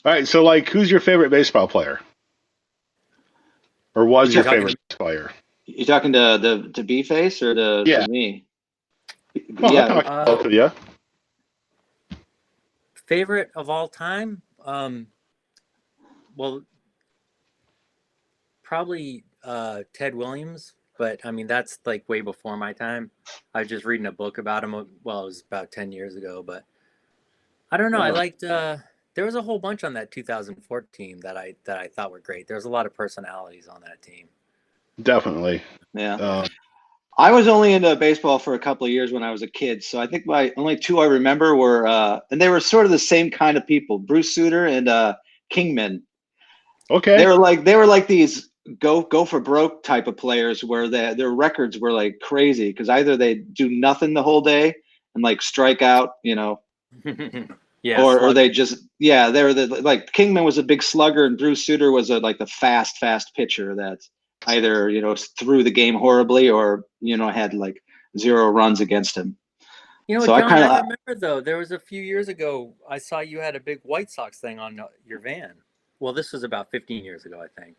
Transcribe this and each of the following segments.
All right, so like, who's your favorite baseball player, or You was your talk, favorite player? you talking to B face or to Yeah, me? well, I'll Yeah. talk to both of you. Favorite of all time? Well, probably Ted Williams, but I mean that's like way before my time. I was just reading a book about him. Well, it was about 10 years ago, but I don't know. I liked. There was a whole bunch on that 2004 team that I thought were great. There was a lot of personalities on that team. Definitely. Yeah. Uh, I was only into baseball for a couple of years when I was a kid, so I think my only two I remember were, and they were sort of the same kind of people, Bruce Sutter and Kingman. okay. They were like these go for broke type of players where their records were like crazy because either they do nothing the whole day and like strike out, Yeah, or they slugging. just they were like Kingman was a big slugger and Bruce Sutter was like the fast pitcher that either threw the game horribly or had like 0 runs against him. So I John, kind I of remember though. There was a few years ago. I saw you had a big White Sox thing on your van. Well, this was about 15 years ago, I think.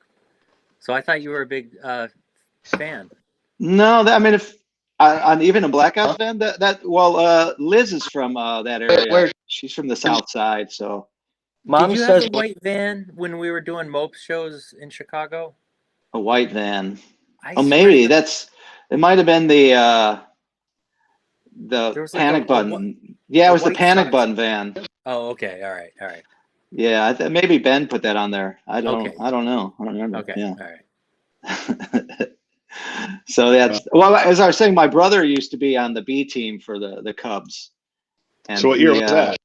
So I thought you were a big fan. no, I mean if on even a Blackouts fan Liz is from that area. Where's She's from the South Side, so Did mom you have says? the white van when we were doing Mope shows in Chicago? a white van. I Oh, swear to maybe God, it might have been the there was like panic button. Yeah, it a was the White panic Sox. button van. Oh, okay, all right, all right, Yeah, maybe Ben put that on there. okay, I don't know. I don't remember. okay, Yeah. all right. So that's well, as I was saying, my brother used to be on the B team for the Cubs, So and what year was that?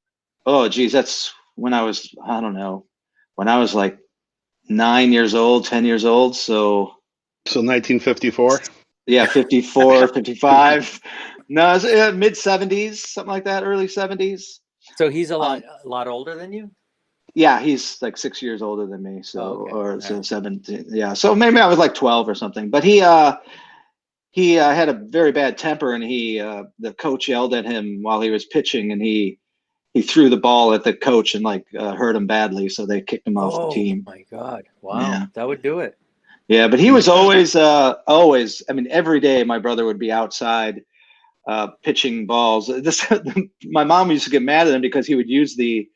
oh geez, that's when I was I don't know when I was like 9 years old, 10 years old. So So 1954. yeah, 54, 55. No, it's mid 70s, something like that, early 70s. So he's a Um, lot older than you. yeah, he's like 6 years older than me, Oh, so okay, or all so right. 17. Yeah, so maybe I was like 12 or something. But he had a very bad temper, and the coach yelled at him while he was pitching, and he threw the ball at the coach and like hurt him badly, so they kicked him off the Oh team. my God! Wow, Yeah, that would do it. yeah, but he was always. I mean, every day my brother would be outside pitching balls. This my mom used to get mad at him because he would use the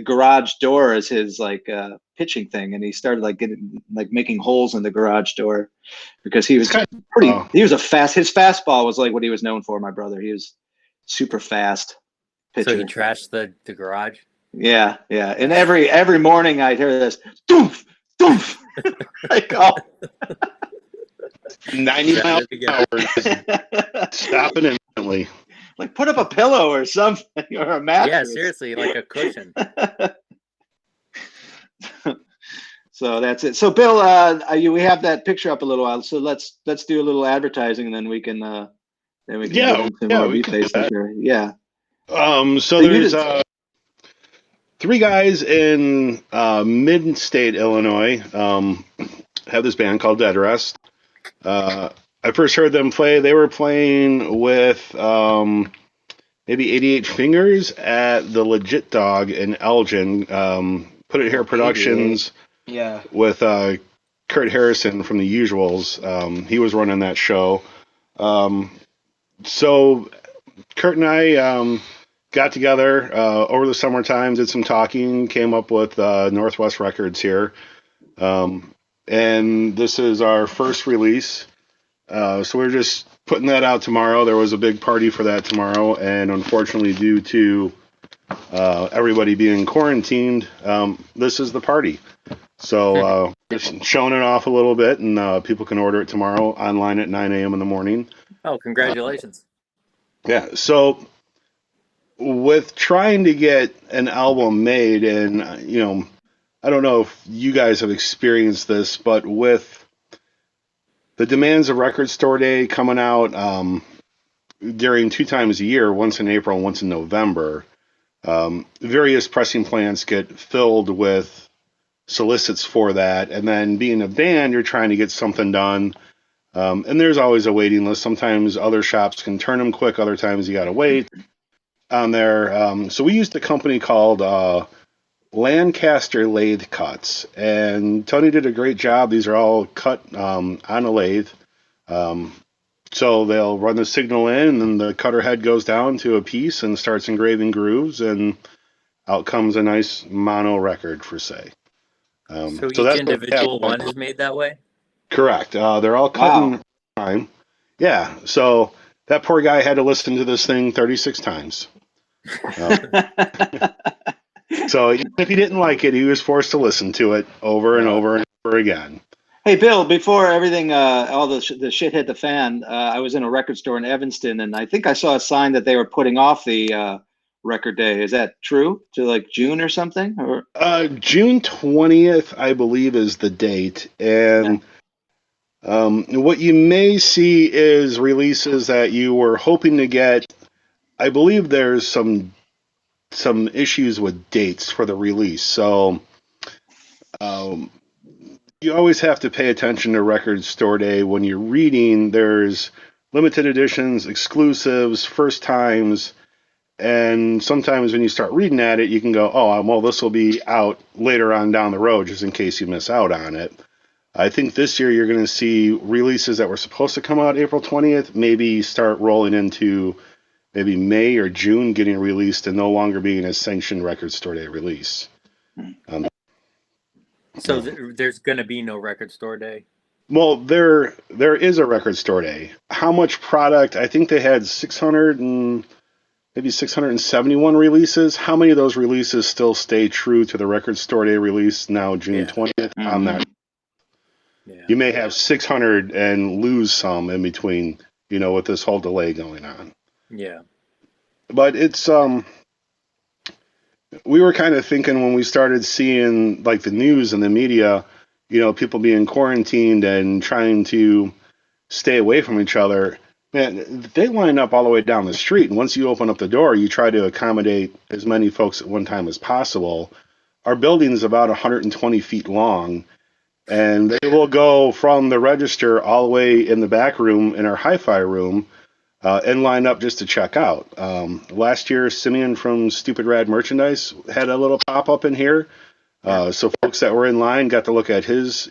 garage door as his like pitching thing, and he started like getting like making holes in the garage door because he It's was kind pretty. of, He was his fastball was like what he was known for. My brother, he was super fast So he pitcher. trashed the garage. Yeah, yeah. And every morning I'd hear this doof doof like oh. 90 miles Shattered an again. hour, just stopping instantly. Like put up a pillow or something or a Yeah, mattress. seriously, like a cushion. So that's it. So Bill, we have that picture up a little while. So let's do a little advertising, and then we can get Yeah, into yeah, more we B can do faces that. here. Yeah. So So you there's did. three guys in mid-state Illinois have this band called Dead Rest. I first heard them play. They were playing with maybe 88 Fingers at the Legit Dog in Elgin. Put It Here 88. Productions Yeah. with Kurt Harrison from the Usuals. He was running that show. So Kurt and I got together over the summer times, did some talking, came up with Northwest Records here. And this is our first release. So we're just putting that out tomorrow. There was a big party for that tomorrow, and unfortunately, due to everybody being quarantined, this is the party. So just showing it off a little bit, and people can order it tomorrow online at 9 a.m. in the morning. Oh, congratulations. Yeah. So with trying to get an album made, and I don't know if you guys have experienced this, but with the demands of Record Store Day coming out during 2 times a year, once in April and once in November, various pressing plants get filled with solicits for that. And then being a band, you're trying to get something done. And there's always a waiting list. Sometimes other shops can turn them quick. Other times you got to wait on there. So we used a company called Lancaster lathe cuts, and Tony did a great job. These are all cut on a lathe. Um, so they'll run the signal in, and then the cutter head goes down to a piece and starts engraving grooves, and out comes a nice mono record for say. So So each that's what we have. individual one is made that way? Correct. They're all cut Wow. in time. Yeah. So that poor guy had to listen to this thing 36 times. So even if he didn't like it, he was forced to listen to it over and over and over again. Hey, Bill, before everything, all the shit hit the fan, I was in a record store in Evanston, and I think I saw a sign that they were putting off the record day. Is that true? To like June or something? Or June 20th, I believe, is the date. And what you may see is releases that you were hoping to get. I believe there's some issues with dates for the release. So um, you always have to pay attention to Record Store Day when you're reading. There's limited editions, exclusives, first times, and sometimes when you start reading at it, you can go, oh, well, this will be out later on down the road, just in case you miss out on it. I think this year you're going to see releases that were supposed to come out April 20th maybe start rolling into maybe May or June getting released and no longer being a sanctioned Record Store Day release. So there's going to be no record store day? Well, there is a Record Store Day. How much product? I think they had 600 and maybe 671 releases. How many of those releases still stay true to the Record Store Day release now, June 20th? I'm not. Yeah. You may have 600 and lose some in between, with this whole delay going on. Yeah. But it's we were kind of thinking when we started seeing like the news and the media, people being quarantined and trying to stay away from each other. Man, they line up all the way down the street, and once you open up the door, you try to accommodate as many folks at one time as possible. Our building is about 120 feet long, and they will go from the register all the way in the back room in our hi-fi room and line up just to check out. Last year, Simeon from Stupid Rad Merchandise had a little pop-up in here. So folks that were in line got to look at his,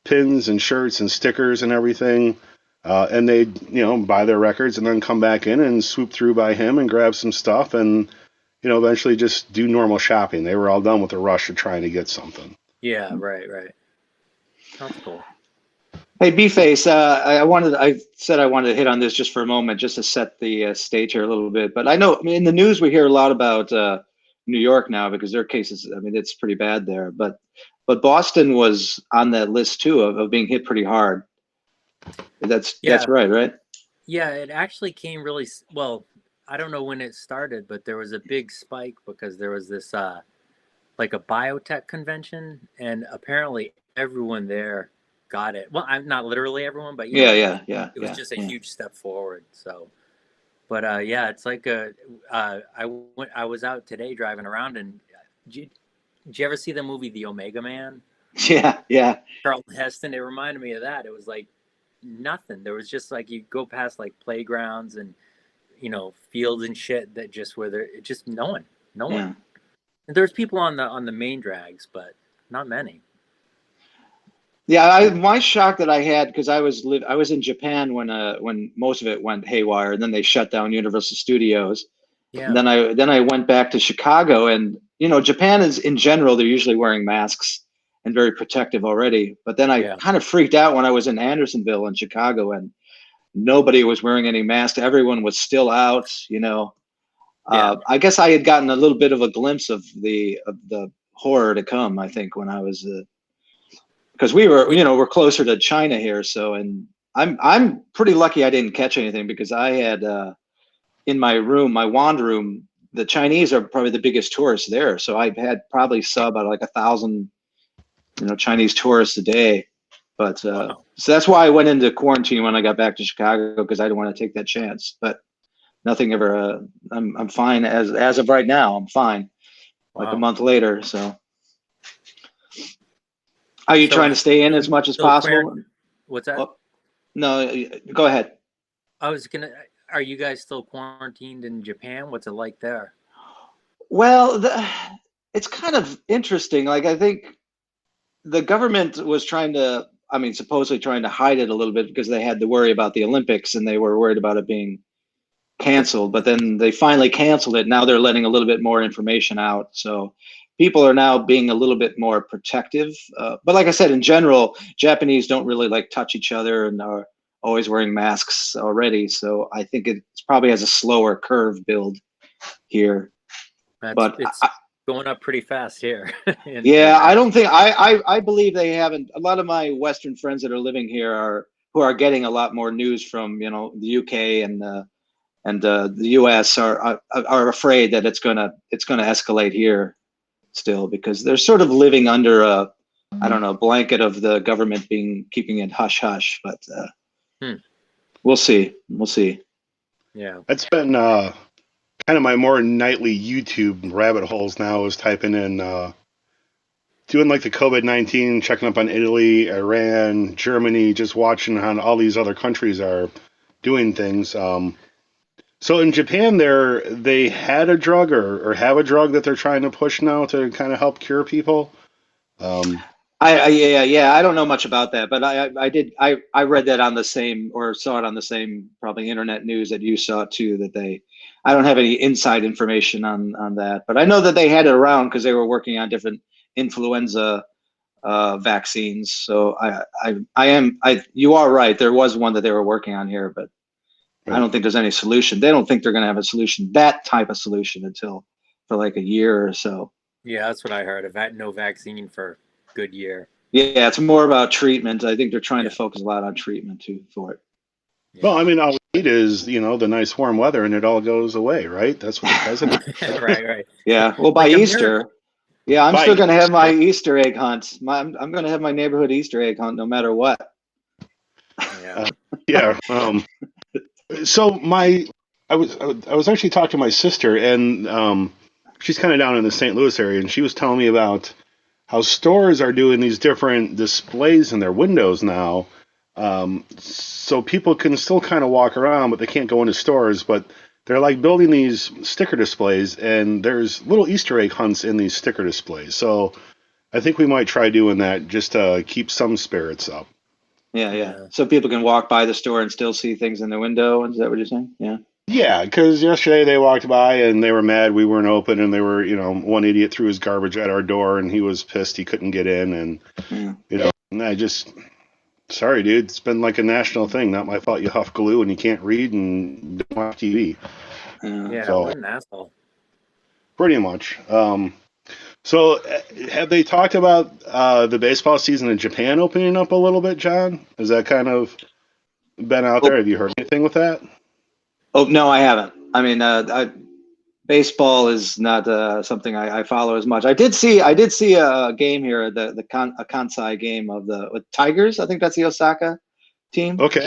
pins and shirts and stickers and everything. And they'd, buy their records and then come back in and swoop through by him and grab some stuff and, eventually just do normal shopping. They were all done with the rush of trying to get something. Yeah, right. That's cool. hey, B-Face, I said I wanted to hit on this just for a moment, just to set the stage here a little bit. But I know in the news we hear a lot about New York now because their cases. I mean, it's pretty bad there. But Boston was on that list too of being hit pretty hard. That's right? Yeah, it actually came really well. I don't know when it started, but there was a big spike because there was this like a biotech convention, and apparently everyone there got it. Well, I'm not literally everyone, but it was just a huge step forward. So, but it's like I was out today driving around, and did you ever see the movie The Omega Man? Yeah. Charlton Heston. It reminded me of that. It was like nothing. There was just like you go past like playgrounds and fields and shit that just where there just no one. There's people on the main drags, but not many. Yeah, my shock that I had because I was in Japan when most of it went haywire, and then they shut down Universal Studios. Yeah. And then I went back to Chicago, and Japan is in general they're usually wearing masks and very protective already. But then I kind of freaked out when I was in Andersonville in Chicago, and nobody was wearing any masks. Everyone was still out. I guess I had gotten a little bit of a glimpse of the horror to come. I think when I was. Because we're closer to China here, so and I'm pretty lucky I didn't catch anything because I had in my room, my wand room, the Chinese are probably the biggest tourists there, so I had probably saw about like 1,000 Chinese tourists a day, but so that's why I went into quarantine when I got back to Chicago because I didn't want to take that chance. But nothing ever. I'm fine as of right now. I'm fine. Like a month later, so. Are you trying to stay in as much as possible? What's that? Oh, no, go ahead. Are you guys still quarantined in Japan? What's it like there? Well, it's kind of interesting. Like, I think the government was supposedly trying to hide it a little bit because they had to worry about the Olympics and they were worried about it being canceled. But then they finally canceled it. Now they're letting a little bit more information out. So people are now being a little bit more protective. But like I said, in general, Japanese don't really like touch each other and are always wearing masks already. So I think it probably has a slower curve build here. It's going up pretty fast here. Yeah, I don't think I believe they haven't. A lot of my Western friends that are living here who are getting a lot more news from the UK and the US are afraid that it's gonna escalate here still, because they're sort of living under a blanket of the government keeping it hush hush. But we'll see. Yeah, That's been kind of my more nightly YouTube rabbit holes now, is typing in, doing like the COVID-19, checking up on Italy, Iran, Germany, just watching how all these other countries are doing things. So in Japan, they had a drug or have a drug that they're trying to push now to kind of help cure people. I don't know much about that, but I read that on the same, or saw it on the same probably internet news that you saw too, that I don't have any inside information on that, but I know that they had it around because they were working on different influenza vaccines. So you are right. There was one that they were working on here, but right. I don't think there's any solution. They don't think they're going to have a solution, that type of solution, until for like a year or so. Yeah, that's what I heard. No vaccine for a good year. Yeah, it's more about treatment. I think they're trying to focus a lot on treatment too for it. Yeah. Well, I mean, all we need is, the nice warm weather and it all goes away, right? That's what the president. Right. Yeah. Well, by Easter. Yeah, I'm still going to have my Easter egg hunt. I'm going to have my neighborhood Easter egg hunt no matter what. Yeah. So I was actually talking to my sister, and she's kind of down in the St. Louis area, and she was telling me about how stores are doing these different displays in their windows now, so people can still kind of walk around, but they can't go into stores. But they're like building these sticker displays, and there's little Easter egg hunts in these sticker displays. So I think we might try doing that just to keep some spirits up. Yeah. So people can walk by the store and still see things in the window. Is that what you're saying? Yeah. Yeah, because yesterday they walked by and they were mad we weren't open, and they were, one idiot threw his garbage at our door and he was pissed he couldn't get in, and and sorry, dude, it's been like a national thing. Not my fault you huff glue and you can't read and don't watch TV. Yeah, so, what an asshole. Pretty much. So have they talked about the baseball season in Japan opening up a little bit, John? Has that kind of been out there? Have you heard anything with that? Oh, no, I haven't. I mean, baseball is not something I follow as much. I did see a game here, a Kansai game with Tigers. I think that's the Osaka team. Okay.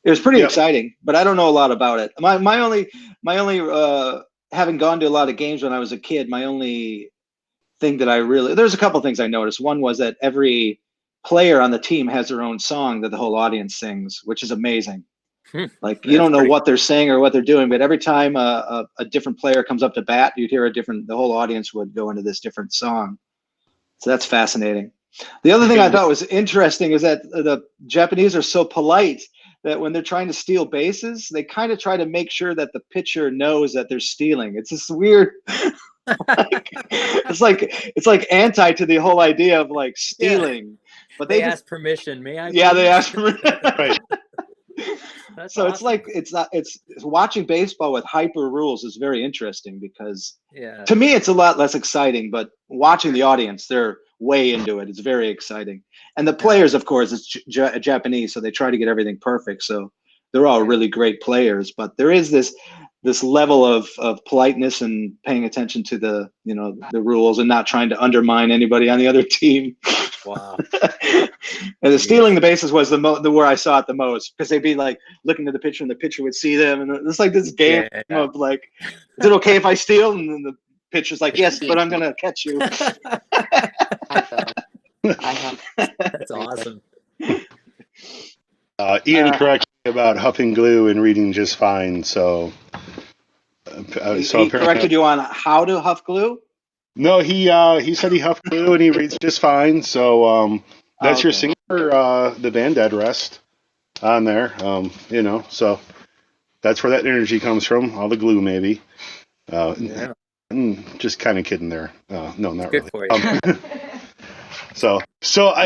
It was pretty exciting, but I don't know a lot about it. My only having gone to a lot of games when I was a kid, my only thing that there's a couple things I noticed. One was that every player on the team has their own song that the whole audience sings, which is amazing. Like, you don't know what they're saying or what they're doing, but every time a different player comes up to bat, you'd hear the whole audience would go into this different song. So that's fascinating. The other thing I thought was interesting is that the Japanese are so polite that when they're trying to steal bases, they kind of try to make sure that the pitcher knows that they're stealing. It's this weird, it's like anti to the whole idea of like stealing. Yeah. But they ask permission. May I? Yeah, they ask permission. Right. So awesome. It's watching baseball with hyper rules is very interesting, because to me it's a lot less exciting, but watching the audience, they're way into it. It's very exciting. And the players, of course, it's Japanese, so they try to get everything perfect. So they're all really great players, but there is this level of politeness and paying attention to the rules and not trying to undermine anybody on the other team. Wow. And stealing the bases was the where I saw it the most, because they'd be like looking at the pitcher and the pitcher would see them, and it's like this game of like, is it okay if I steal? And then the pitcher's like, yes, but I'm gonna catch you. That's awesome. Ian corrected me about huffing glue and reading just fine. So he corrected you on how to huff glue? No, he said he huffed glue and he reads just fine. So that's your Okay. singer, the band Dead Rest on there. So that's where that energy comes from. All the glue, maybe. Yeah, Just kind of kidding there. No, it's not good really. for you. So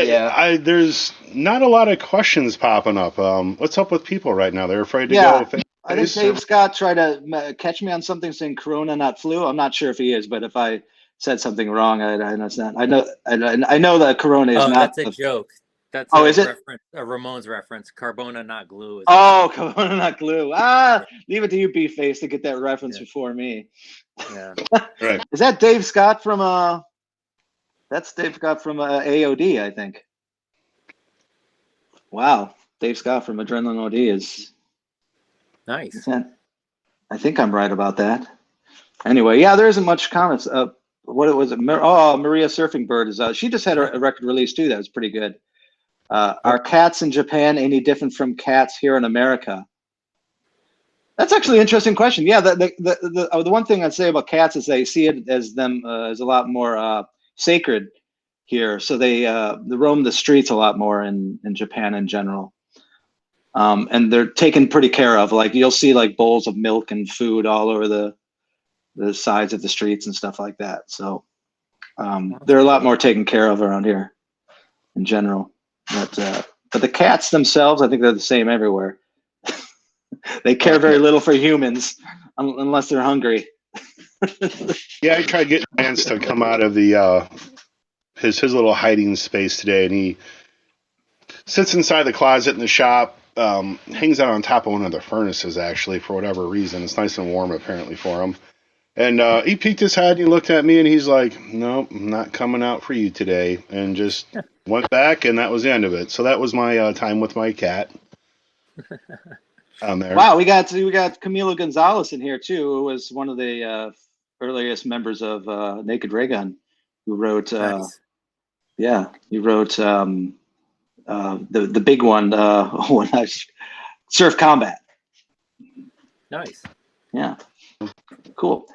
Yeah. I there's not a lot of questions popping up. What's up with people right now? They're afraid to go Yeah. face I to think face. Dave Scott tried to catch me on something saying Corona, not flu. I'm not sure if he is, but if I said something wrong, I understand. I know that Corona is Oh, not that's a the. joke. That's Oh, a is it? reference, a Ramones reference. Carbona, not glue, is what he Oh, meant. Corona, not glue. Yeah, Leave it to you, B-Face, to get that reference yeah, before me. yeah. Right. Is that Dave Scott from That's Dave Scott from AOD, I think. Wow, Dave Scott from Adrenaline OD is Nice. that? I think I'm right about that. Anyway, yeah, there isn't much comments. What it was? Maria Surfing Bird is. She just had a record release too. That was pretty good. Are cats in Japan any different from cats here in America? That's actually an interesting question. Yeah, the one thing I'd say about cats is they see it as them as a lot more sacred here, so they roam the streets a lot more in Japan in general. And they're taken pretty care of. Like you'll see like bowls of milk and food all over the sides of the streets and stuff like that. So Well, that's they're a lot cool. more taken care of around here in general. But the cats themselves, I think they're the same everywhere. They care very little for humans unless they're hungry. Yeah, I tried getting Lance to come out of the his little hiding space today, and he sits inside the closet in the shop. Hangs out on top of one of the furnaces actually for whatever reason. It's nice and warm apparently for him. And he peeked his head and he looked at me and he's like, "Nope, I'm not coming out for you today," and just went back, and that was the end of it. So that was my time with my cat on there. Wow, we got Camilo Gonzalez in here too, who was one of the earliest members of Naked Raygun, who wrote Nice. he wrote the big one when I Surf Combat. Nice. Yeah, cool.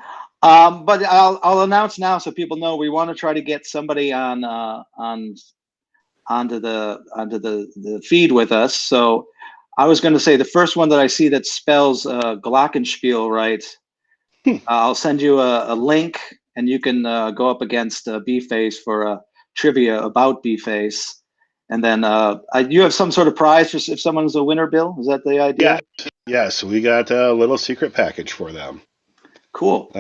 But I'll announce now so people know we want to try to get somebody on onto the feed with us. So I was going to say the first one that I see that spells Glockenspiel right. I'll send you a link, and you can go up against B-Face for trivia about B-Face. And then you have some sort of prize for if someone's a winner, Bill? Is that the idea? Yes, we got a little secret package for them. Cool.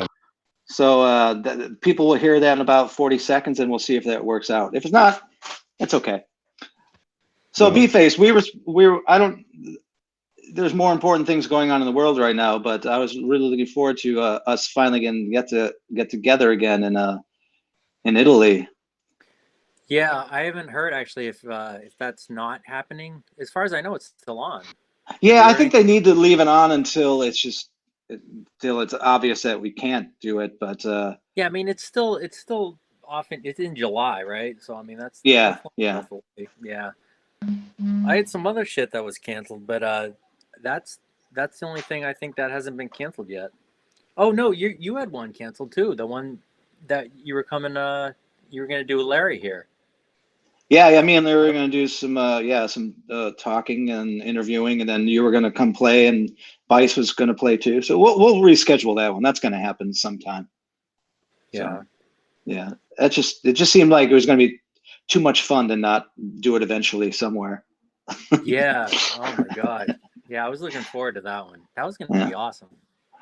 So people will hear that in about 40 seconds, and we'll see if that works out. If it's not, it's okay. So B-Face, I don't. There's more important things going on in the world right now, but I was really looking forward to us finally get together again in Italy. Yeah, I haven't heard actually if that's not happening. As far as I know, it's still on. Yeah, Have you I heard think they anything? need to leave it on until it's obvious that we can't do it. But Yeah, I mean it's still often it's in July, right? So I mean that's yeah, long yeah. enough away. Yeah. I had some other shit that was canceled, but that's that's the only thing I think that hasn't been canceled yet. Oh no, you had one canceled too. The one that you were coming you were gonna do with Larry here. Yeah, I mean, they were going to do some talking and interviewing, and then you were going to come play, and Vice was going to play too. So we'll reschedule that one. That's going to happen sometime. So Yeah. yeah, it just seemed like it was going to be too much fun to not do it eventually somewhere. Yeah. Oh my god. Yeah, I was looking forward to that one. That was gonna Yeah, be awesome.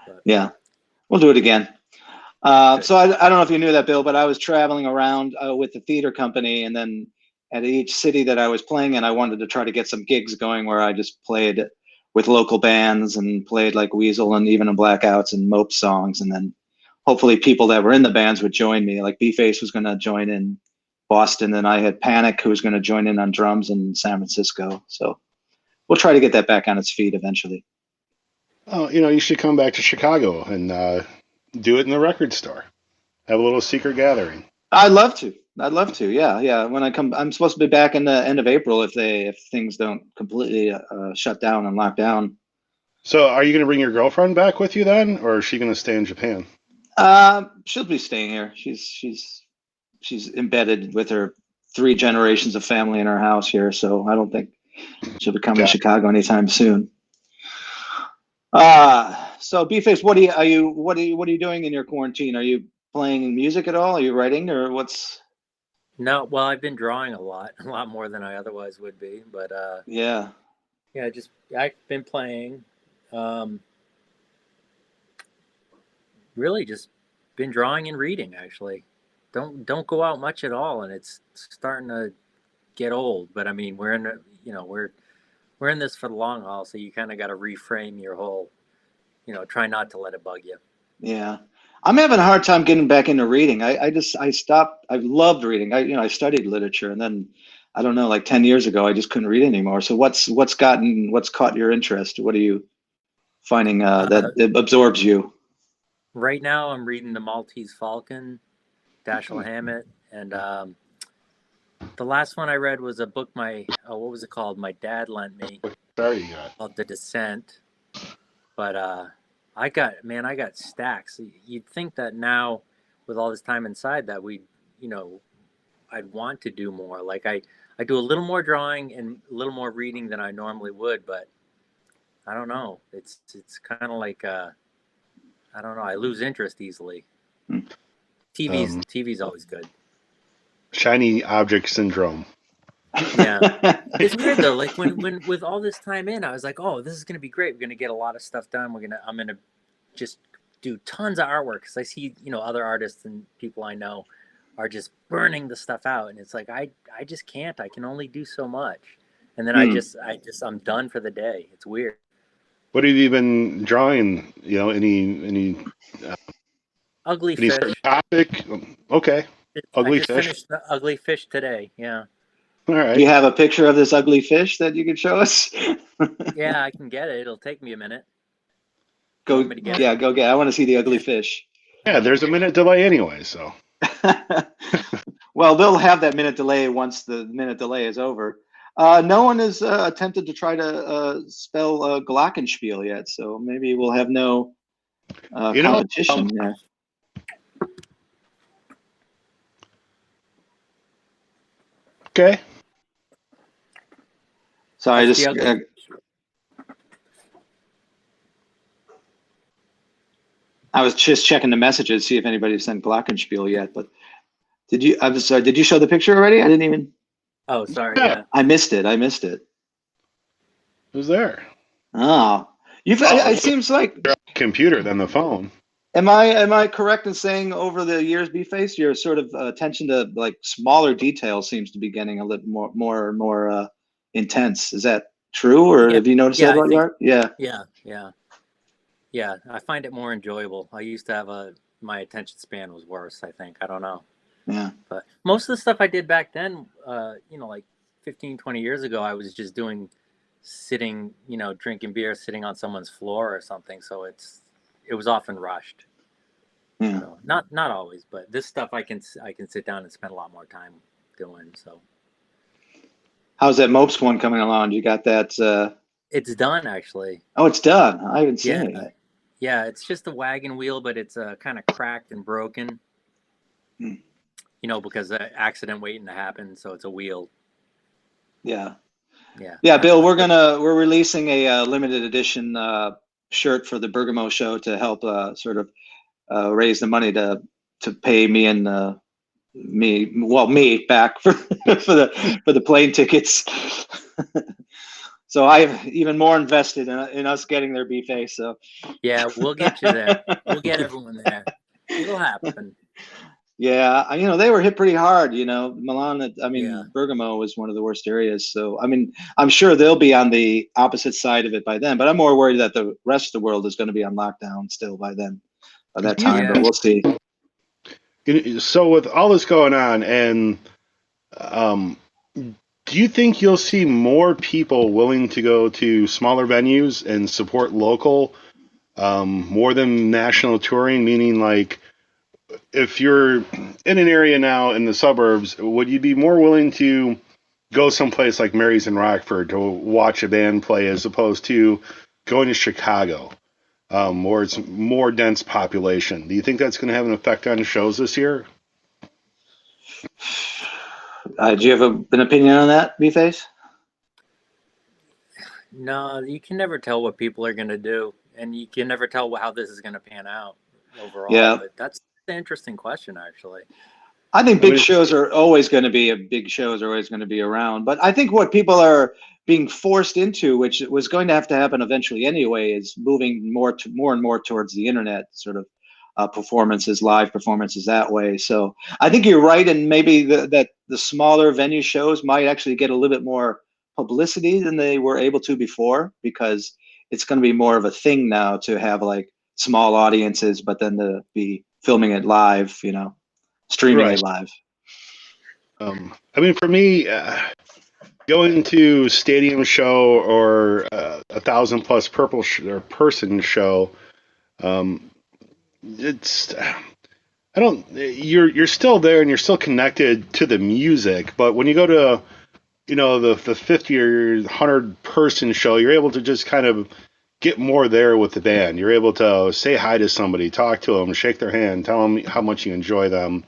But yeah, we'll do it again. good. So I don't know if you knew that, Bill, but I was traveling around with the theater company, and then at each city that I was playing in, I wanted to try to get some gigs going where I just played with local bands and played like Weasel and Even in Blackouts and Mope songs, and then hopefully people that were in the bands would join me. Like B-Face was going to join in Boston, and I had Panic who was going to join in on drums in San Francisco. So we'll try to get that back on its feet eventually. Oh, you should come back to Chicago and do it in the record store. Have a little secret gathering. I'd love to. I'd love to. Yeah, yeah. When I come, I'm supposed to be back in the end of April if things don't completely shut down and lock down. So, are you going to bring your girlfriend back with you then, or is she going to stay in Japan? She'll be staying here. She's embedded with her 3 generations of family in our house here, so I don't think she'll be coming to Chicago anytime soon. So B-Face, what are you doing in your quarantine? Are you playing music at all? Are you writing, or what's? No, well, I've been drawing a lot more than I otherwise would be, but Yeah. I've been playing. Really, just been drawing and reading. Actually, don't go out much at all, and it's starting to get old. But I mean, we're in this for the long haul, so you kind of got to reframe your whole. Try not to let it bug you. Yeah. I'm having a hard time getting back into reading. I stopped. I've loved reading. I studied literature, and then I don't know, like 10 years ago, I just couldn't read anymore. So what's caught your interest? What are you finding that it absorbs you? Right now, I'm reading The Maltese Falcon, Dashiell Hammett, and the last one I read was a book what was it called? My dad lent me. Sorry, you got Called The Descent. But I got stacks. You'd think that now, with all this time inside, that I'd want to do more. Like I do a little more drawing and a little more reading than I normally would, but I don't know. It's kind of like I don't know. I lose interest easily. TV's always good. shiny object syndrome. Yeah, it's weird though. Like when with all this time in, I was like, oh, this is gonna be great. We're gonna get a lot of stuff done. I'm gonna just do tons of artwork because I see other artists and people I know are just burning the stuff out, and it's like I just can't. I can only do so much, and then I'm done for the day. It's weird. What have you been drawing? Any Ugly any fish. certain topic? Okay, I ugly just fish. finished the ugly fish today. Yeah. All right. Do you have a picture of this ugly fish that you could show us? Yeah, I can get it. It'll take me a minute. Go get. I want to see the ugly fish. Yeah, there's a minute delay anyway, so. Well, they'll have that minute delay once the minute delay is over. No one has attempted to try to spell Glockenspiel yet, so maybe we'll have no competition there. Okay. So I just I was just checking the messages, see if anybody sent Glockenspiel yet. But did you? I'm sorry. Did you show the picture already? I didn't even. Oh, sorry. Yeah. I missed it. Who's there? Oh, it seems like computer than the phone. Am I correct in saying over the years, B-Face, your sort of attention to like smaller details seems to be getting a little more intense? Is that true, or have you noticed that about your art? Yeah. I find it more enjoyable. I used to have my attention span was worse. I think I don't know. Yeah. But most of the stuff I did back then, like 15, 20 years ago, I was just sitting, drinking beer, sitting on someone's floor or something. So it was often rushed. Yeah. So not always, but this stuff I can sit down and spend a lot more time doing. So how's that Mopes one coming along? You got that? It's done actually. Oh, it's done. I haven't seen it yet. Yeah, it's just a wagon wheel, but it's kind of cracked and broken. Because of accident waiting to happen, so it's a wheel. Yeah. Yeah, Bill, we're releasing a limited edition shirt for the Bergamo show to help sort of raise the money to pay me and me back for the plane tickets. So I've even more invested in us getting their B-Face. So yeah, we'll get you there. We'll get everyone there. It'll happen. Yeah, they were hit pretty hard. Milan. Bergamo was one of the worst areas. So I'm sure they'll be on the opposite side of it by then. But I'm more worried that the rest of the world is going to be on lockdown still by that time. Yeah. But we'll see. So with all this going on, and do you think you'll see more people willing to go to smaller venues and support local more than national touring? Meaning, like, if you're in an area now in the suburbs, would you be more willing to go someplace like Mary's in Rockford to watch a band play as opposed to going to Chicago? where it's more dense population. Do you think that's going to have an effect on shows this year? Do you have an opinion on that, B-Face? No, you can never tell what people are going to do, and you can never tell how this is going to pan out overall. Yeah. But that's an interesting question, actually. I think big shows are always going to be around. But I think what people are being forced into, which was going to have to happen eventually anyway, is moving more and more towards the internet sort of performances, live performances that way. So I think you're right, and maybe that the smaller venue shows might actually get a little bit more publicity than they were able to before, because it's going to be more of a thing now to have like small audiences, but then to be filming it live, streaming it live. I mean, for me, going to stadium show or 1,000+ person show, it's I don't. You're still there and you're still connected to the music, but when you go to the 50 or 100-person show, you're able to just kind of get more there with the band. You're able to say hi to somebody, talk to them, shake their hand, tell them how much you enjoy them.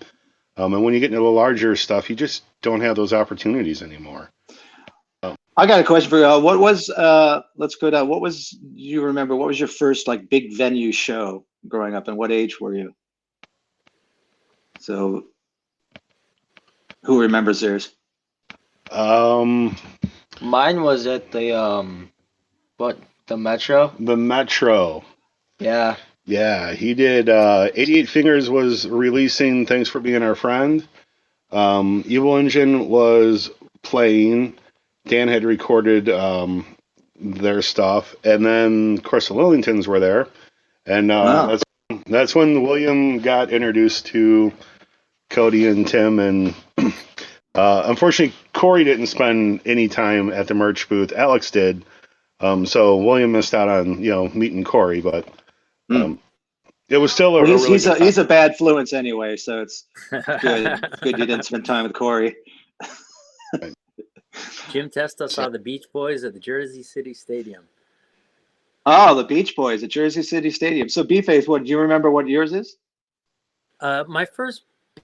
And when you get into the larger stuff, you just don't have those opportunities anymore. I got a question for you. Let's go down. What was your first like big venue show growing up, and what age were you? So who remembers theirs? Mine was at the Metro. The Metro. Yeah. Yeah, he did. 88 Fingers was releasing Thanks for Being Our Friend. Evil Engine was playing. Dan had recorded their stuff. And then, of course, the Lillingtons were there. And that's when William got introduced to Cody and Tim. And unfortunately, Corey didn't spend any time at the merch booth. Alex did. So William missed out on, meeting Corey, but it was still a really he's a bad influence anyway, so it's good you didn't spend time with Corey. Jim Testa saw the Beach Boys at the Jersey City Stadium. Oh, the Beach Boys at Jersey City Stadium. So B-Face, do you remember what yours is? My first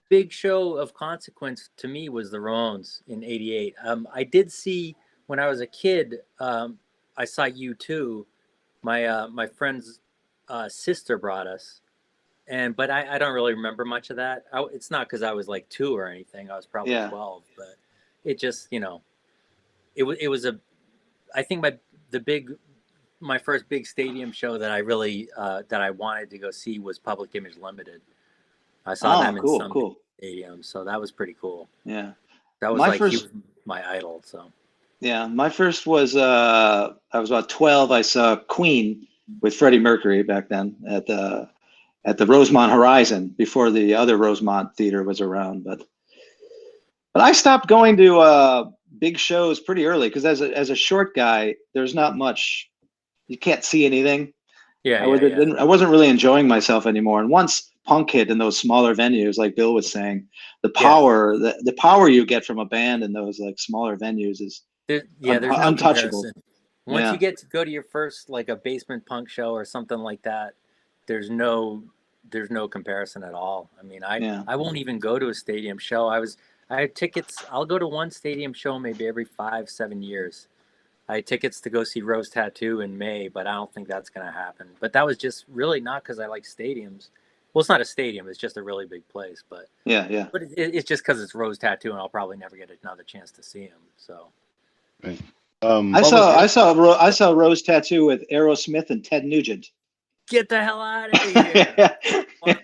big show of consequence to me was the Ramones in '88. I did see, when I was a kid, I saw U2. My friend's sister brought us, but I don't really remember much of that. It's not because I was like 2 or anything. I was probably 12, but it just, it was I think my first big stadium show that I really that I wanted to go see was Public Image Limited. I saw them in some stadium, so that was pretty cool. Yeah, that was he was my idol. So yeah, my first was I was about 12. I saw Queen with Freddie Mercury back then at the Rosemont Horizon, before the other Rosemont Theater was around. But I stopped going to big shows pretty early, because as a short guy, there's not much. You can't see anything. Yeah, I wasn't really enjoying myself anymore. And once punk hit in those smaller venues, like Bill was saying, the power the power you get from a band in those like smaller venues is there's no untouchable. Comparison. Once you get to go to your first like a basement punk show or something like that, there's no comparison at all. I mean, I won't even go to a stadium show. I had tickets. I'll go to one stadium show maybe every 5-7 years. I had tickets to go see Rose Tattoo in May, but I don't think that's going to happen. But that was just really not because I like stadiums. Well, it's not a stadium; it's just a really big place. But yeah. But it's just because it's Rose Tattoo, and I'll probably never get another chance to see him. So, right. I saw Rose Tattoo with Aerosmith and Ted Nugent. Get the hell out of here!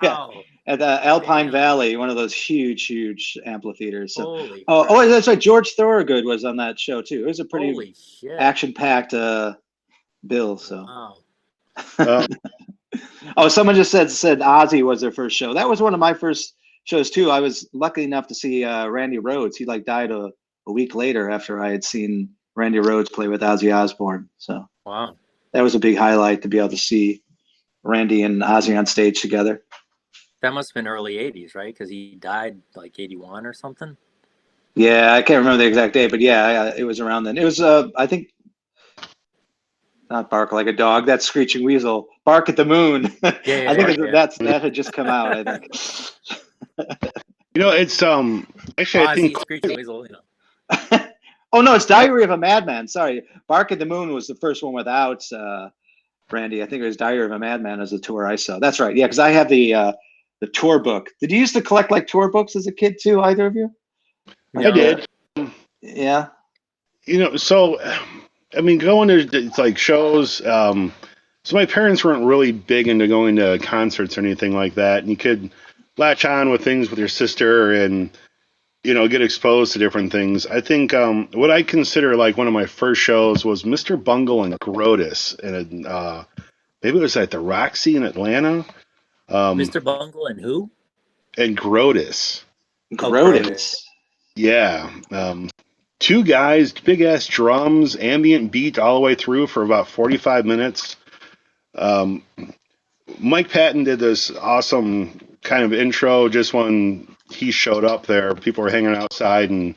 Wow. At the Alpine Valley, one of those huge amphitheaters. So, Holy oh, that's right. George Thorogood was on that show too. It was a pretty action-packed bill. So, oh, someone just said Ozzy was their first show. That was one of my first shows too. I was lucky enough to see Randy Rhoads. He died a week later after I had seen Randy Rhoads play with Ozzy Osbourne. So, wow, that was a big highlight to be able to see Randy and Ozzy on stage together. That must have been early 80s, right? Because he died like 81 or something. Yeah, I can't remember the exact date, but yeah, it was around then. It was, I think, Not bark like a dog. That's Screeching Weasel. Bark at the Moon. Yeah, I think yeah. that had just come out. I think. It's actually I think Ozzy, Screeching Weasel, you know. Oh no, it's Diary of a Madman. Sorry, Bark at the Moon was the first one without Brandy. I think it was Diary of a Madman as the tour I saw. That's right. Yeah, because I have the tour book. Did you used to collect like tour books as a kid too? Either of you? I did. Yeah. So I mean, going to like shows. So my parents weren't really big into going to concerts or anything like that, and you could latch on with things with your sister and get exposed to different things. I think what I consider like one of my first shows was Mr. Bungle and Grotus, and maybe it was at the Roxy in Atlanta. Mr. Bungle and who? And Grotus. Grotus. Yeah. Two guys, big ass drums, ambient beat all the way through for about 45 minutes. Mike Patton did this awesome kind of intro just when he showed up there. People were hanging outside and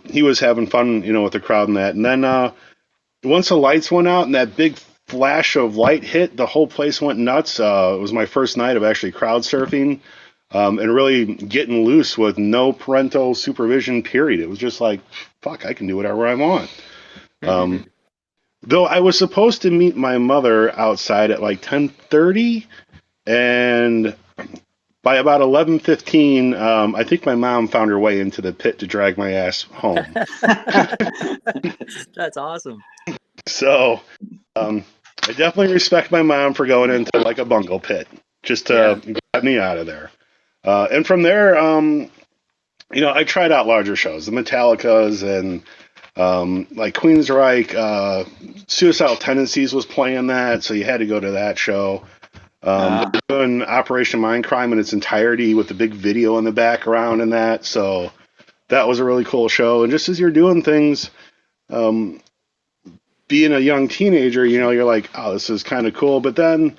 he was having fun, with the crowd and that. And then once the lights went out and that big flash of light hit, the whole place went nuts. It was my first night of actually crowd surfing and really getting loose with no parental supervision, period. It was just like, fuck, I can do whatever I want. Though I was supposed to meet my mother outside at like 10:30, and by about 11:15, I think my mom found her way into the pit to drag my ass home. That's awesome. So I definitely respect my mom for going into like a bungle pit just to get me out of there. And from there, I tried out larger shows, the Metallicas and like Queensryche, Suicidal Tendencies was playing that, so you had to go to that show. Doing Operation Mindcrime in its entirety with the big video in the background and that, so that was a really cool show. And just as you're doing things, being a young teenager, you're like, oh, this is kind of cool. But then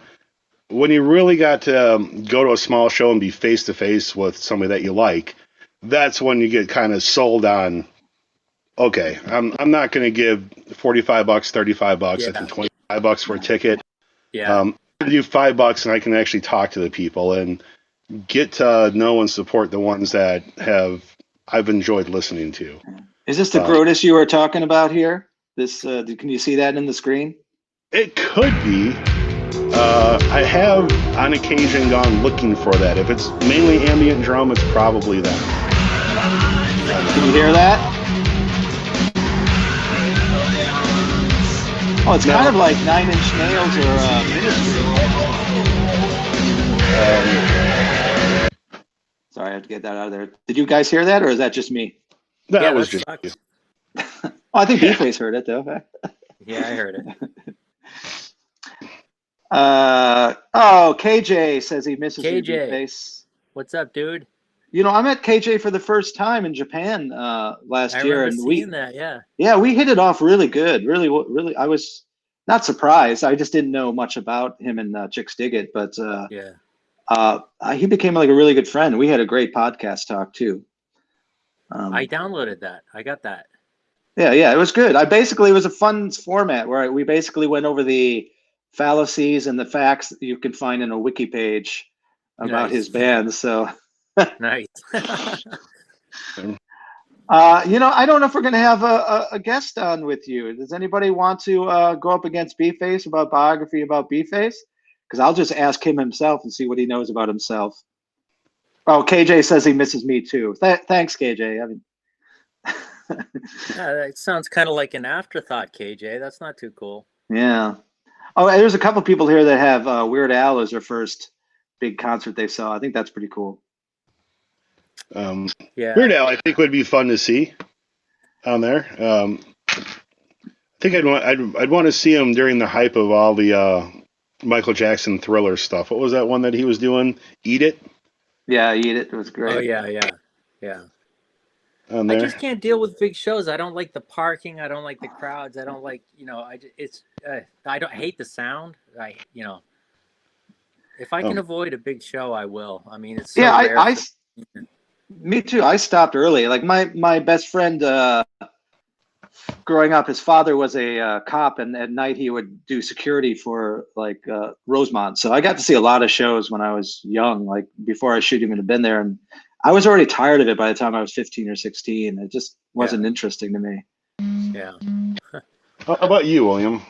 when you really got to go to a small show and be face to face with somebody that you like, that's when you get kind of sold on. Okay, I'm not going to give $45, $35. I think $25 for a ticket. Yeah. I'm going to do $5 and I can actually talk to the people and get to know and support the ones that I've enjoyed listening to. Is this the Grotus you were talking about here? This can you see that in the screen? It could be. I have on occasion gone looking for that. If it's mainly ambient drum, it's probably that. Can you hear that? Oh, it's kind of like 9 Inch Nails or Ministry. Sorry, I have to get that out of there. Did you guys hear that, or is that just me? That was just you. Oh, I think B-Face heard it, though. Yeah, I heard it. KJ says he misses you, KJ. B-Face. What's up, dude? I met KJ for the first time in Japan last year, and yeah, we hit it off really good. Really, I was not surprised. I just didn't know much about him and Chicks Dig It, but he became like a really good friend. We had a great podcast talk too. I downloaded that. I got that. Yeah, it was good. It was a fun format where we basically went over the fallacies and the facts that you can find in a wiki page about his band. So. Nice. I don't know if we're going to have a guest on with you. Does anybody want to go up against B-Face about biography about B-Face? Because I'll just ask him himself and see what he knows about himself. Oh, KJ says he misses me too. Thanks, KJ. It sounds kind of like an afterthought, KJ. That's not too cool. Yeah. Oh, there's a couple people here that have Weird Al as their first big concert they saw. I think that's pretty cool. Weird Al, I think would be fun to see on there. I think I'd want to see him during the hype of all the Michael Jackson Thriller stuff. What was that one that he was doing? Eat It. Yeah, Eat It. It was great. Oh yeah. I just can't deal with big shows. I don't like the parking. I don't like the crowds. I don't like I don't hate the sound. If I can avoid a big show, I will. I mean, it's so rare. Me too. I stopped early. Like my best friend growing up, his father was a cop, and at night he would do security for like Rosemont. So I got to see a lot of shows when I was young, like before I should even have been there. And I was already tired of it by the time I was 15 or 16. It just wasn't interesting to me. Yeah. How about you, William?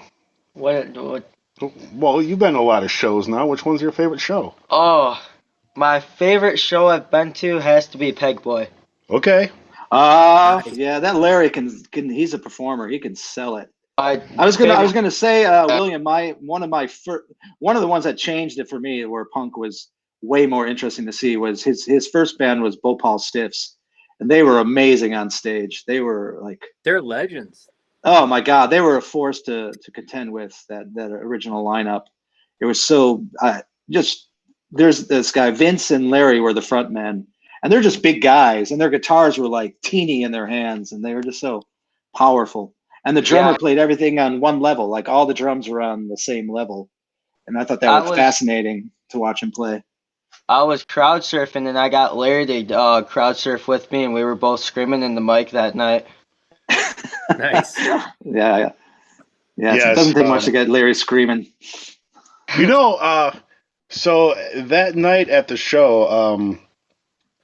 What? Well, you've been to a lot of shows now. Which one's your favorite show? Oh, my favorite show I've been to has to be Peg Boy. Okay. Nice. Yeah, that Larry can he's a performer. He can sell it. I I was gonna say, William, one of the ones that changed it for me, where punk was way more interesting to see, was his first band was Bhopal Stiffs, and they were amazing on stage. They were like, They're legends. oh my God, they were a force to contend with, that original lineup. It was so just, there's this guy, Vince and Larry were the front men, and they're just big guys, and their guitars were like teeny in their hands, and they were just so powerful. And the drummer played everything on one level, like all the drums were on the same level. And I thought that was fascinating to watch him play. I was crowd surfing, and I got Larry to crowd surf with me, and we were both screaming in the mic that night. Nice. Yeah. Yes, It doesn't take much to get Larry screaming. So that night at the show,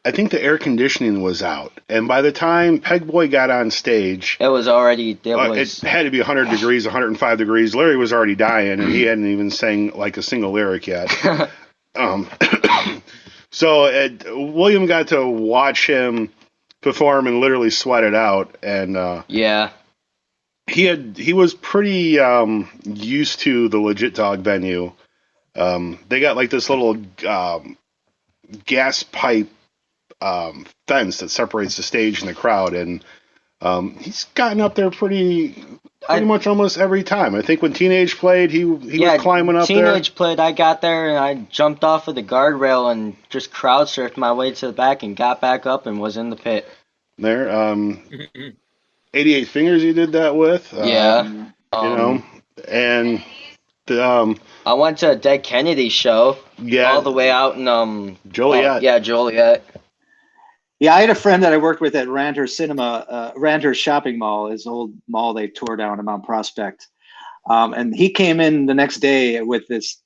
I think the air conditioning was out, and by the time Peg Boy got on stage, it had to be 100 degrees, 105 degrees. Larry was already dying, and he hadn't even sang like a single lyric yet. So William got to watch him perform and literally sweat it out, and he was pretty used to the Legit Dog venue. They got like this little gas pipe fence that separates the stage and the crowd, and he's gotten up there pretty much almost every time. I think when Teenage played, he was climbing up there. Teenage played, I got there and I jumped off of the guardrail and just crowd surfed my way to the back and got back up and was in the pit. There, 88 Fingers he did that with. And I went to a Dead Kennedy show. Yeah, all the way out in Joliet. Joliet. Yeah, I had a friend that I worked with at Ranter Cinema, Ranter Shopping Mall, his old mall they tore down in Mount Prospect. And he came in the next day with this,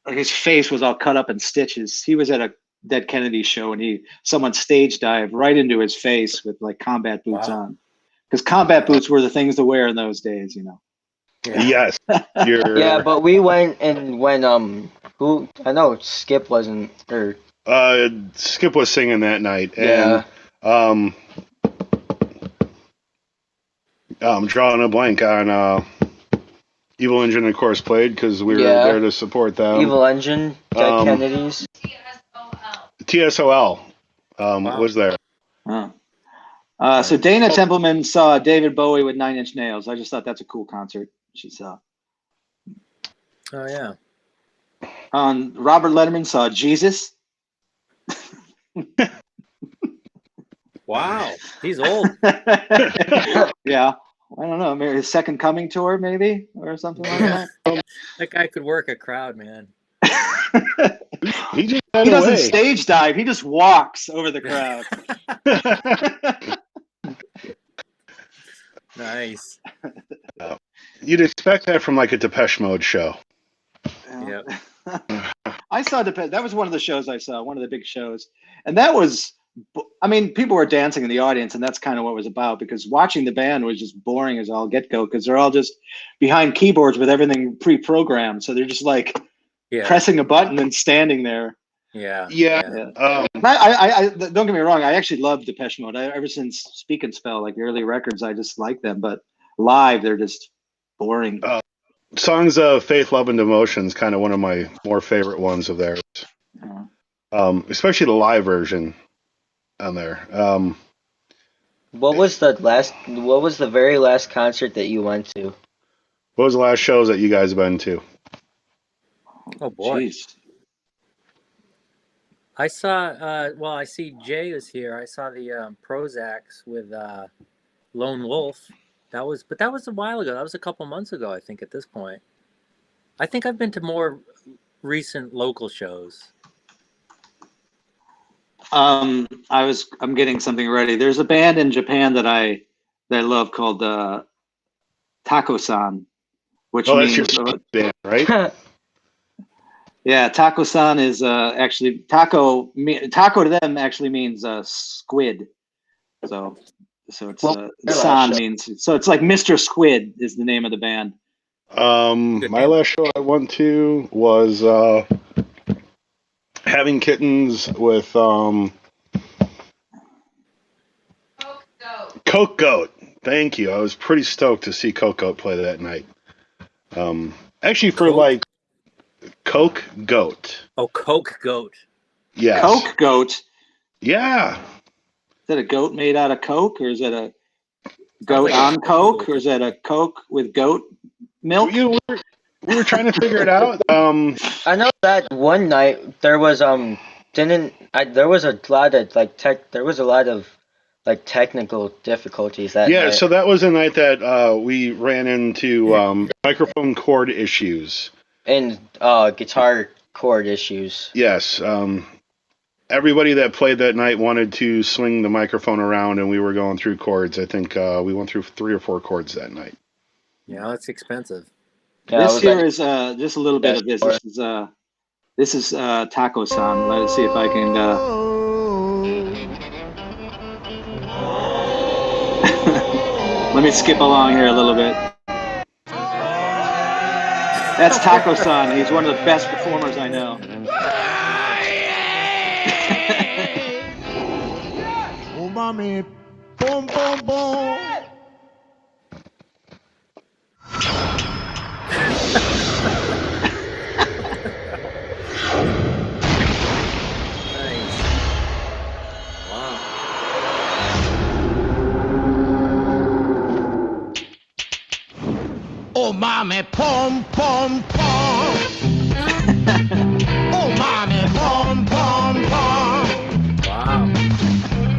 his face was all cut up in stitches. He was at a Dead Kennedy show, and someone stage dived right into his face with like combat boots on. Because combat boots were the things to wear in those days, you know. Yes. Yeah, but we went and when I know Skip wasn't, or Skip was singing that night, yeah. And I'm drawing a blank on Evil Engine, of course, played because we were there to support them. Evil Engine, Dead Kennedys, TSOL was there. So Dana Templeman saw David Bowie with 9 Inch Nails. I just thought that's a cool concert she saw. Oh yeah. Robert Letterman saw Jesus. Wow, he's old. Yeah, I don't know. Maybe his Second Coming tour, maybe, or something like that. That guy could work a crowd, man. He doesn't stage dive. He just walks over the crowd. Nice. You'd expect that from like a Depeche Mode show. Yeah. I saw Depeche. That was one of the shows I saw, one of the big shows. And that was, I mean, people were dancing in the audience, and that's kind of what it was about, because watching the band was just boring as all get go, because they're all just behind keyboards with everything pre-programmed. So they're just like pressing a button and standing there. Yeah. I don't get me wrong. I actually love Depeche Mode. Ever since Speak and Spell, like the early records, I just like them. But live, they're just boring. Songs of Faith, Love, and Devotion is kind of one of my more favorite ones of theirs. Especially the live version on there. What was the very last concert that you went to? What was the last shows that you guys have been to? Oh boy. Jeez. I saw, I see Jay is here. I saw the Prozacs with Lone Wolf. That was a while ago. That was a couple months ago, I think, at this point. I think I've been to more recent local shows. I'm getting something ready. There's a band in Japan that I that I love called Taco-san, which That's means your band, right? yeah, Taco-san is actually taco. Taco to them actually means squid. So it's san means, so it's like Mr. Squid is the name of the band. My last show I went to was Having Kittens with Coke Goat. Thank you. I was pretty stoked to see Coke Goat play that night. Actually, for like Coke Goat. Oh, Coke Goat. Yes. Coke Goat. Yeah. Is that a goat made out of Coke, or is that a goat on Coke, or is that a Coke with goat milk? We were trying to figure it out. I know that one night there was there was a lot of technical difficulties that night. Yeah, so that was a night that we ran into microphone cord issues and guitar cord issues. Yes. Everybody that played that night wanted to swing the microphone around, and we were going through chords. I think we went through 3 or 4 chords that night. Yeah, that's expensive. Yeah, this here is just a little bit of this. This is Taco-san. Let's see if I can. Let me skip along here a little bit. That's Taco-san. He's one of the best performers I know. Oh, mommy, boom, boom, boom. Oh, mommy, pom, pom, pom. Oh, mommy, pom, pom, pom. Wow.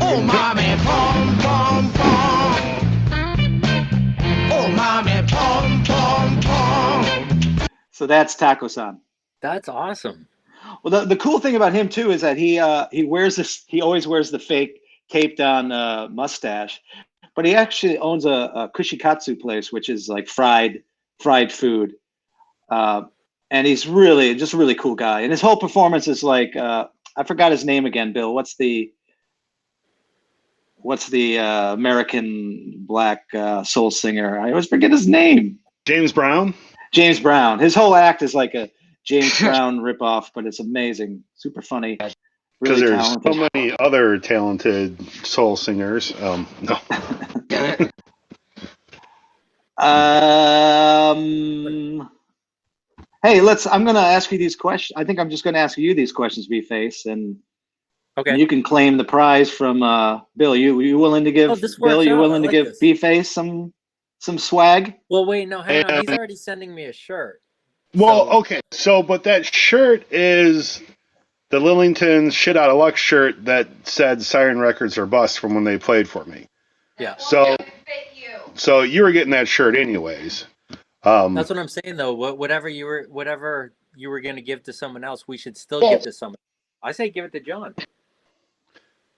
Oh, mommy, pom, pom, pom. Oh, mommy, pom, pom, pom. So that's Taco-san. That's awesome. Well, the cool thing about him too is that he wears this. He always wears the fake taped on mustache, but he actually owns a kushikatsu place, which is like fried food, and he's really just a really cool guy. And his whole performance is like I forgot his name again. Bill, what's the American black soul singer? I always forget his name. James Brown. James Brown. His whole act is like a James Brown ripoff, but it's amazing, super funny. Because there's so many other talented soul singers. No. Hey, I'm going to ask you these questions. I think I'm just going to ask you these questions, B-Face, and okay, you can claim the prize from Bill. You willing to give Bill? You willing to give B-Face some swag? Well, wait, no, hang on. He's already sending me a shirt. Well, okay, but that shirt is the Lillington Shit Out of Luck shirt that said Siren Records are bust from when they played for me. Yeah. So you were getting that shirt anyways. That's what I'm saying, though. Whatever you were going to give to someone else, we should still give to someone. I say give it to John.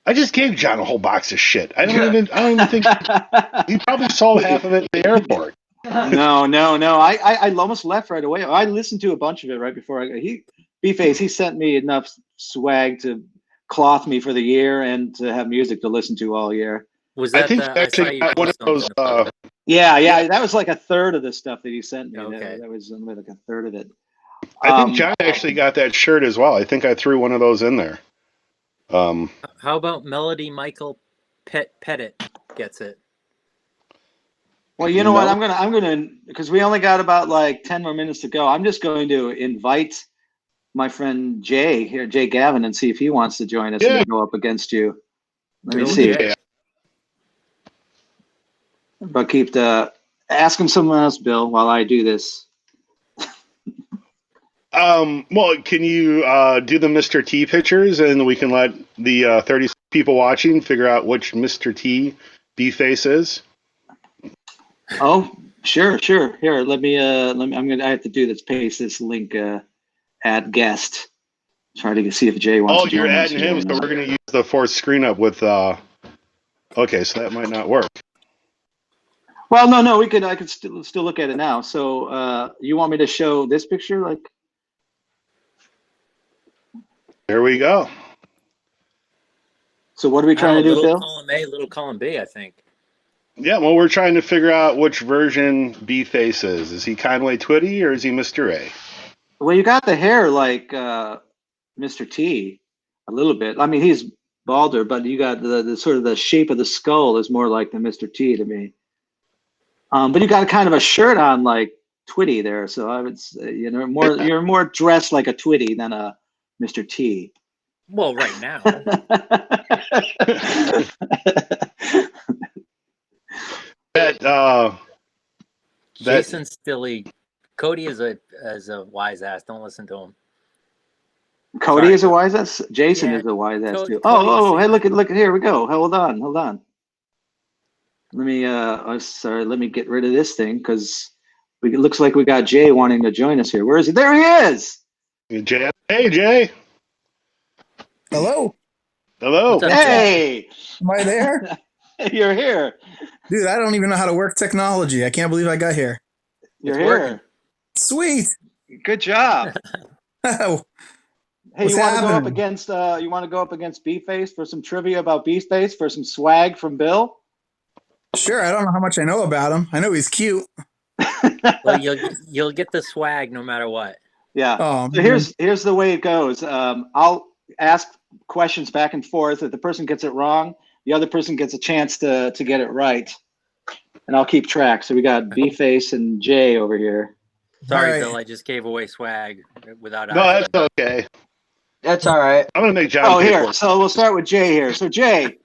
I just gave John a whole box of shit. I don't even think he probably sold half of it in the airport. No. I almost left right away. I listened to a bunch of it right before B-Face. He sent me enough swag to cloth me for the year and to have music to listen to all year. Was that? I think actually got one of those. Yeah, that was like a third of the stuff that he sent me. Okay. That was like a third of it. I think John actually got that shirt as well. I think I threw one of those in there. How about Melody Michael Pettit gets it? Well, you know what? I'm gonna because we only got about like 10 more minutes to go. I'm just going to invite my friend Jay Gavin, and see if he wants to join us and go up against you. Let me see. Yeah. But ask him someone else, Bill, while I do this. Well, can you do the Mr. T pictures, and we can let the 30 people watching figure out which Mr. T B-Face is? Oh, sure. Here, let me. I have to do this. Paste this link. Add guest. Try to see if Jay wants. Oh, you're adding him, so we're gonna use the fourth screen up with. Okay, so that might not work. Well, no, we could. I could still look at it now. So, you want me to show this picture? Like, There we go. so what are we trying to do, little Bill? column A, little column B, I think. Yeah, well, we're trying to figure out which version B-Face is. Is he Conway Twitty or is he Mr. A? Well, you got the hair like Mr. T, a little bit. I mean, he's balder, but you got the sort of the shape of the skull is more like the Mr. T to me. But you got kind of a shirt on like Twitty there, so I would say, you're more dressed like a Twitty than a Mr. T. Well, right now. That Jason Stilly. Cody is a wise ass. Don't listen to him. Cody Sorry. is a wise ass. Jason Yeah, is a wise ass too. Cody Oh, is- hey, look at here we go. Hold on. Let me let me get rid of this thing because it looks like we got Jay wanting to join us here. Where is he? There he is. Jay. Hey, Jay. Hello, Hello. What's up, Hey, am I there? you're here. Dude, I don't even know how to work technology. I can't believe I got here. You're It's here. working. Sweet. Good job. Oh, Hey, What's you want to go up happening? against B-Face for some trivia about B-Face for some swag from Bill? sure. I don't know how much I know about him. I know he's cute. Well, you'll get the swag no matter what. Yeah. Oh, So here's the way it goes. I'll ask questions back and forth. If the person gets it wrong, the other person gets a chance to get it right, and I'll keep track. So we got B-Face and Jay over here. Sorry, All right. Bill. I just gave away swag without No, asking. that's okay. That's all right. I'm gonna make John. Oh, pay for here. it. So we'll start with Jay here. So Jay,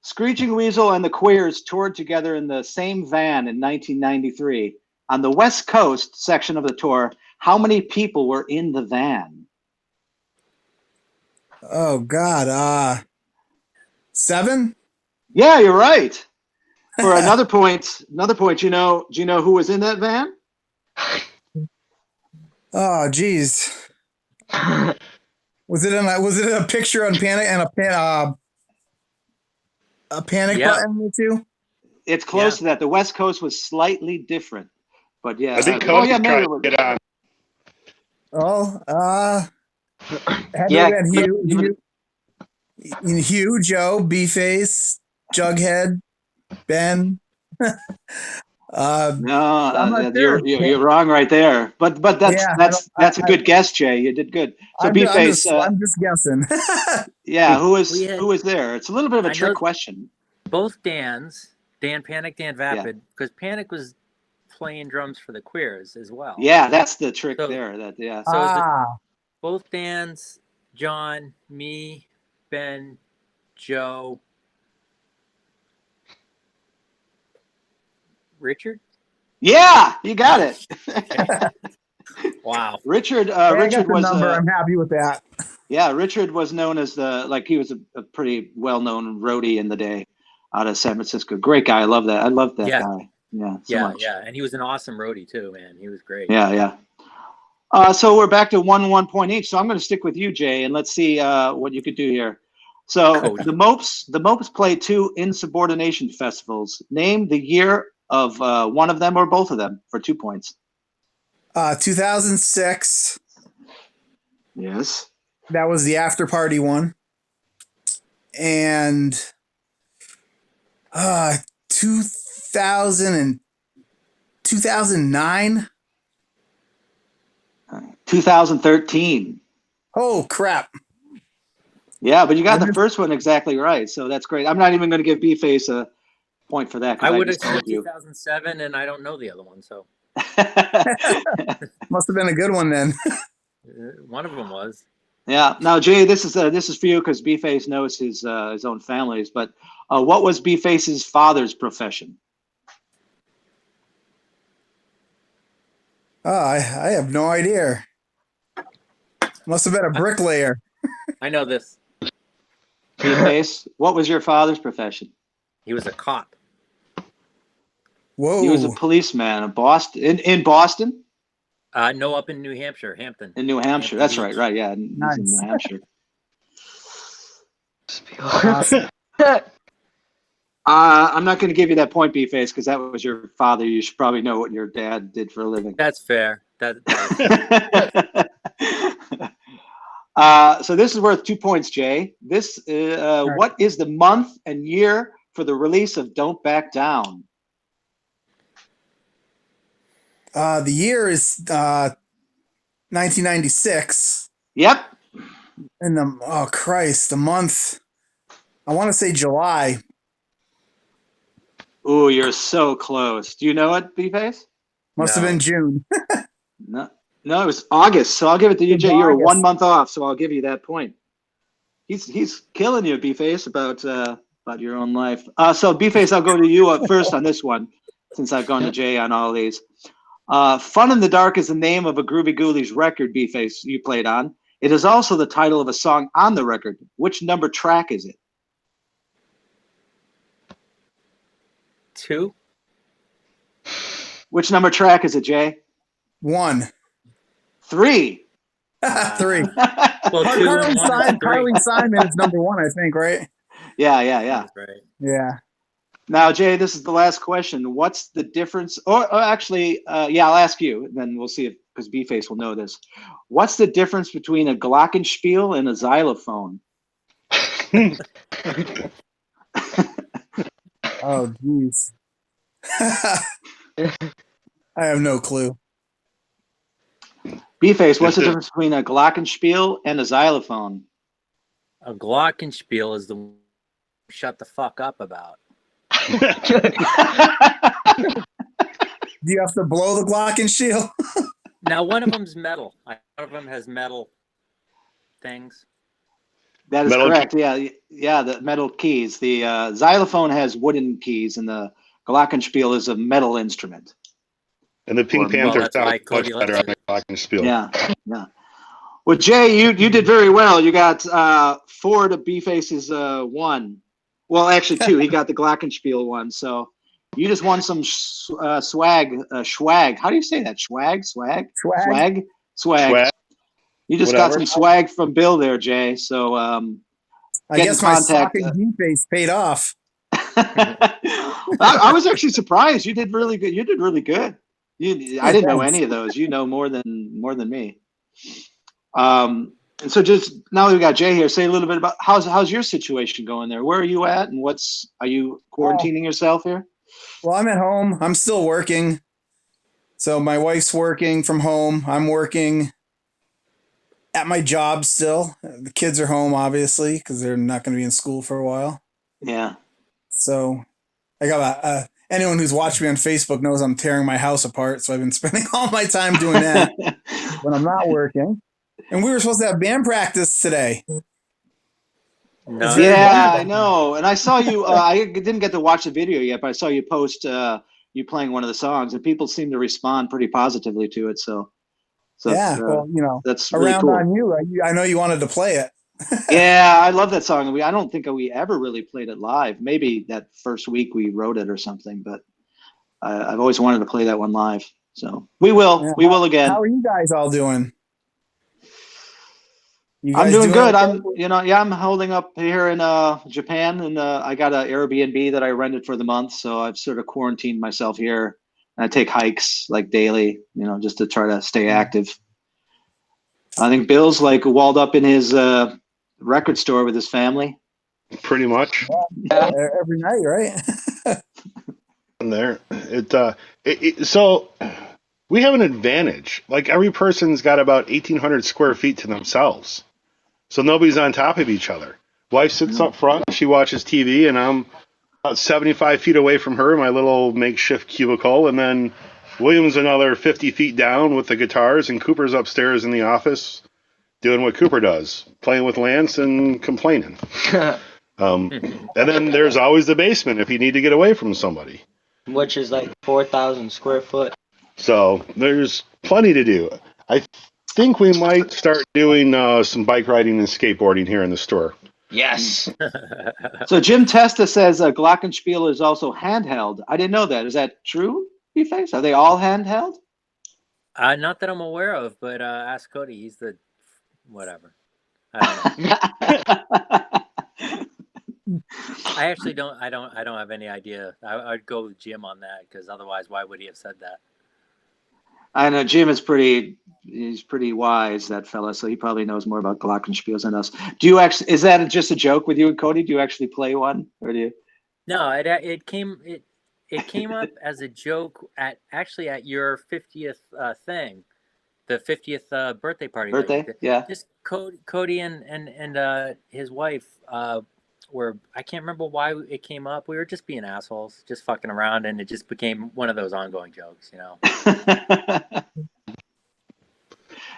Screeching Weasel and the Queers toured together in the same van in 1993. On the West Coast section of the tour, how many people were in the van? Oh God. 7? Yeah, you're right. For another point, do you know who was in that van? Oh, geez. Was it a picture on Panic and a panic Yeah. button or two? It's close Yeah. to that. The West Coast was slightly different, but yeah. I think oh Cody's yeah, maybe trying it to was. get on. Oh, had to Yeah, have Hugh, Joe, B-Face, Jughead, Ben. No, I'm not sure. you're wrong right there. But that's Yeah, that's a good guess, Jay. You did good. So B-Face, I'm just guessing. yeah. Who was We had- there? It's a little bit of a I trick know- question. Both Dans, Dan Panic, Dan Vapid, because Panic was playing drums for the Queers as well. Yeah, that's the trick So- there. That yeah. So is Ah, both Dans, John, me, Ben, Joe, Richard. Yeah, you got it. Wow. Richard. hey, I got Richard the was. number. I'm happy with that. Yeah, Richard was known as he was a pretty well-known roadie in the day out of San Francisco. Great guy. I love that. I love that Yeah. guy. Yeah, so Yeah, much. yeah, and he was an awesome roadie too, man. He was great. Yeah. So we're back to 1 point each. So I'm going to stick with you, Jay, and let's see what you could do here. So Cody. the Mopes played 2 insubordination festivals. Name the year of one of them or both of them for 2 points. 2006. Yes. That was the after party one. And 2009. 2013. Oh crap. Yeah, but you got I the first one exactly right. So that's great. I'm not even going to give B-Face a point for that. 'cause I would have just told said 2007, and I don't know the other one, so Must have been a good one then. one of them was. Yeah. Now, Jay, this is for you because B-Face knows his own families. But what was B-Face's father's profession? Oh, I have no idea. Must have been a bricklayer. I know this. B-Face, what was your father's profession? He was a cop. Whoa. He was a policeman in Boston. In Boston? No, up in New Hampshire, Hampton. In New Hampshire. Hampton That's Beach. right. Right. Yeah. He's in Nice. New Hampshire. Awesome. I'm not going to give you that point, B-Face, because that was your father. You should probably know what your dad did for a living. That's fair. That So this is worth 2 points, Jay. This what is the month and year for the release of Don't Back Down? The year is 1996. Yep. And the month. I want to say July. Ooh, you're so close. Do you know it, B-Face? Must have been June. No, it was August. So I'll give it to you, Jay. You're 1 month off, so I'll give you that point. He's killing you, B-Face, about your own life. So B-Face, I'll go to you first on this one, since I've gone to Jay on all these. Fun in the Dark is the name of a Groovy Ghoulies record, B-Face, you played on. It is also the title of a song on the record. Which number track is it? 2. Which number track is it, Jay? 1. 3. 3. Well, 2 and 1 is 3. Carly Simon is number 1, I think, right? Yeah. That's right. Yeah. Now, Jay, this is the last question. What's the difference? Or actually, I'll ask you, and then we'll see if, because B-Face will know this. What's the difference between a Glockenspiel and a xylophone? Oh, jeez. I have no clue. B-Face, what's the difference between a Glockenspiel and a xylophone? A Glockenspiel is the shut the fuck up about. Do you have to blow the Glockenspiel? Now, one of them's metal. One of them has metal things. That is Metal correct. Yeah, the metal keys. The xylophone has wooden keys, and the Glockenspiel is a metal instrument. And the Pink Panther that's sounds why much Cody better likes on the Glockenspiel. Yeah. Well, Jay, you did very well. You got 4 to B-Face's 1. Well, actually 2. He got the Glockenspiel one. So you just won some swag. How do you say that? Swag. You just got some swag from Bill there, Jay. So I guess my socking B-Face paid off. I was actually surprised. You did really good. I didn't know any of those. You know more than me. And so just now that we got Jay here, say a little bit about how's your situation going there? Where are you at, and are you quarantining yourself here? Well, I'm at home. I'm still working. So my wife's working from home. I'm working at my job still. The kids are home, obviously, because they're not going to be in school for a while. Yeah. So I got anyone who's watched me on Facebook knows I'm tearing my house apart. So I've been spending all my time doing that when I'm not working. And we were supposed to have band practice today. No, Yeah, I know. And I saw you. I didn't get to watch the video yet, but I saw you post you playing one of the songs, and people seem to respond pretty positively to it. So yeah, well, that's really around cool. on you. I know you wanted to play it. Yeah, I love that song. I don't think we ever really played it live. Maybe that first week we wrote it or something, but I've always wanted to play that one live. So we will. Yeah, We will again. How are you guys all doing? I'm doing good. Okay? I'm holding up here in Japan, and I got an Airbnb that I rented for the month, so I've sort of quarantined myself here. And I take hikes like daily, just to try to stay active. I think Bill's like walled up in his record store with his family. Pretty much. Yeah, every night, right? In there, so we have an advantage. Like every person's got about 1,800 square feet to themselves, so nobody's on top of each other. Wife sits up front, she watches TV, and I'm about 75 feet away from her in my little makeshift cubicle, and then William's another 50 feet down with the guitars, and Cooper's upstairs in the office doing what Cooper does, playing with Lance and complaining. And then there's always the basement if you need to get away from somebody. Which is like 4,000 square foot. So there's plenty to do. I think we might start doing some bike riding and skateboarding here in the store. Yes. So Jim Testa says Glockenspiel is also handheld. I didn't know that. Is that true, B-Face? Are they all handheld? Not that I'm aware of, but ask Cody. He's the whatever. I don't know. I actually don't. I don't have any idea. I'd go with Jim on that because otherwise, why would he have said that? I know Jim is he's pretty wise, that fella, so he probably knows more about Glockenspiels than us. Do you actually, is that just a joke with you and Cody? Do you actually play one, or do you? No, it came up as a joke at your 50th thing, the 50th birthday party. that you Birthday? did. Yeah. Just Cody and his wife were, I can't remember why it came up. We were just being assholes, just fucking around, and it just became one of those ongoing jokes, you know.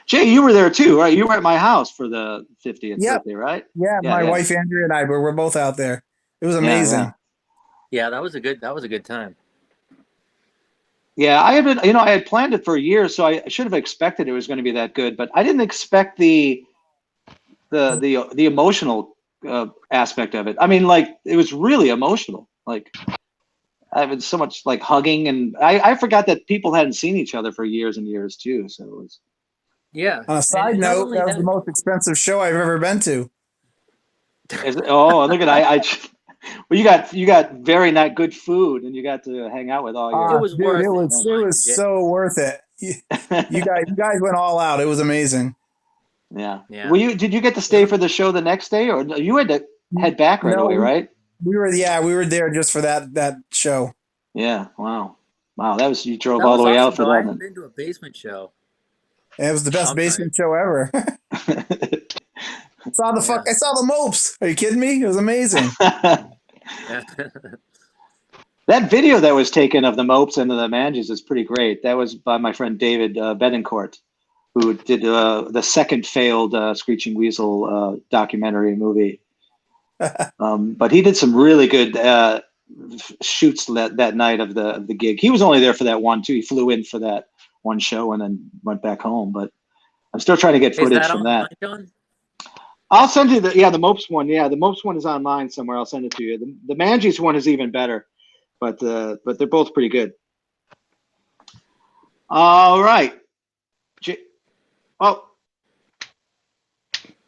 Jay, you were there too, right? You were at my house for the 50th birthday, right? Yeah, my wife Andrea and I were both out there. It was amazing. Yeah, that was a good time. Yeah, I had planned it for a year, so I should have expected it was going to be that good, but I didn't expect the emotional aspect of it. I mean, like, it was really emotional. Like, I had so much like hugging, and I forgot that people hadn't seen each other for years and years too. So it was. Yeah. On a side note, that was the most expensive show I've ever been to. Oh, look at well, you got very not good food, and you got to hang out with all your. It was worth it. It was so worth it. You guys went all out. It was amazing. Yeah. Did you get to stay for the show the next day, or you had to head back right away, right? We were there just for that show. Yeah. Wow. You drove all the way out for that. I haven't been to a basement show. It was the best basement show ever. I saw the Mopes. Are you kidding me? It was amazing. That video that was taken of the Mopes and the Manges is pretty great. That was by my friend David Bedencourt, who did the second failed Screeching Weasel documentary movie. But he did some really good shoots that night of the gig. He was only there for that one too. He flew in for that one show and then went back home. But I'm still trying to get footage from that. I'll send you the Mopes one. Yeah, the Mopes one is online somewhere. I'll send it to you. The Manges one is even better, but they're both pretty good. All right.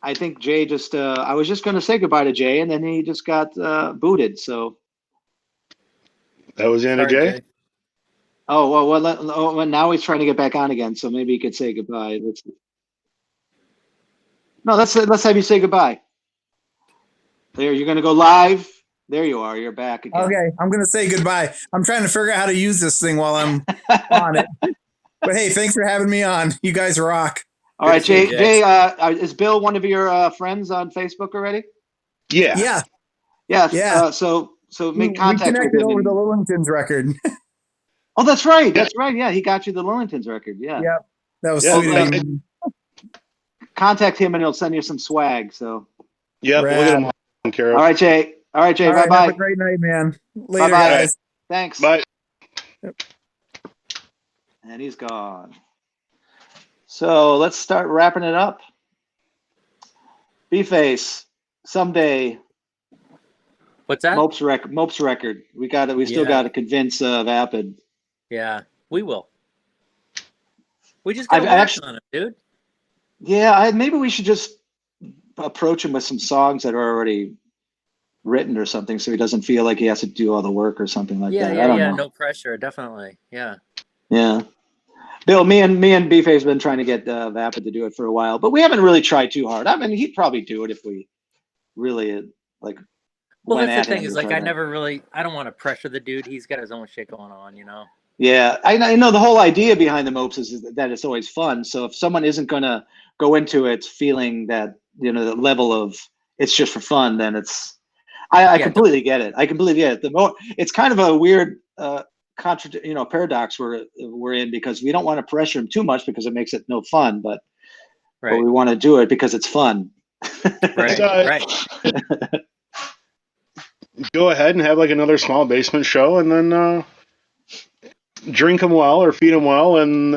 I think Jay just. I was just going to say goodbye to Jay, and then he just got booted. So that was the end of Jay. Oh well. Now he's trying to get back on again, so maybe he could say goodbye. Let's have you say goodbye. There, you're gonna go live. There you are. You're back again. Okay, I'm gonna say goodbye. I'm trying to figure out how to use this thing while I'm on it. But hey, thanks for having me on. You guys rock. All right, Jay. Jay, is Bill one of your friends on Facebook already? Yeah. So make contact with him. We connected over the Lillingtons record. Oh, that's right. That's right. Yeah, he got you the Lillingtons record. Yeah. Yep. That was sweet. Contact him and he'll send you some swag. So. Yeah, we'll get him taken care of. All right, Jay. Bye bye. Have a great night, man. Later, bye-bye. guys. Thanks. Bye. Yep. And he's gone. So let's start wrapping it up. B-Face, someday. What's that? Mopes record. We still got to convince Vapid. Yeah, we will. We just got to work on it, dude. Yeah, maybe we should just approach him with some songs that are already written or something, so he doesn't feel like he has to do all the work or something like that. I don't know. No pressure, definitely. Yeah. Bill, me and B-Face have been trying to get Vapid to do it for a while, but we haven't really tried too hard. I mean, he'd probably do it if we really like. Well, that's the thing is, like, I don't want to pressure the dude. He's got his own shit going on, you know. Yeah, I know the whole idea behind the Mopes is that it's always fun. So if someone isn't going to go into it feeling that, the level of it's just for fun, then it's. I completely get it. I completely get it. It's kind of a weird paradox we're in, because we don't want to pressure him too much because it makes it no fun, but we want to do it because it's fun. Right. Go ahead and have like another small basement show, and then drink him well or feed him well, and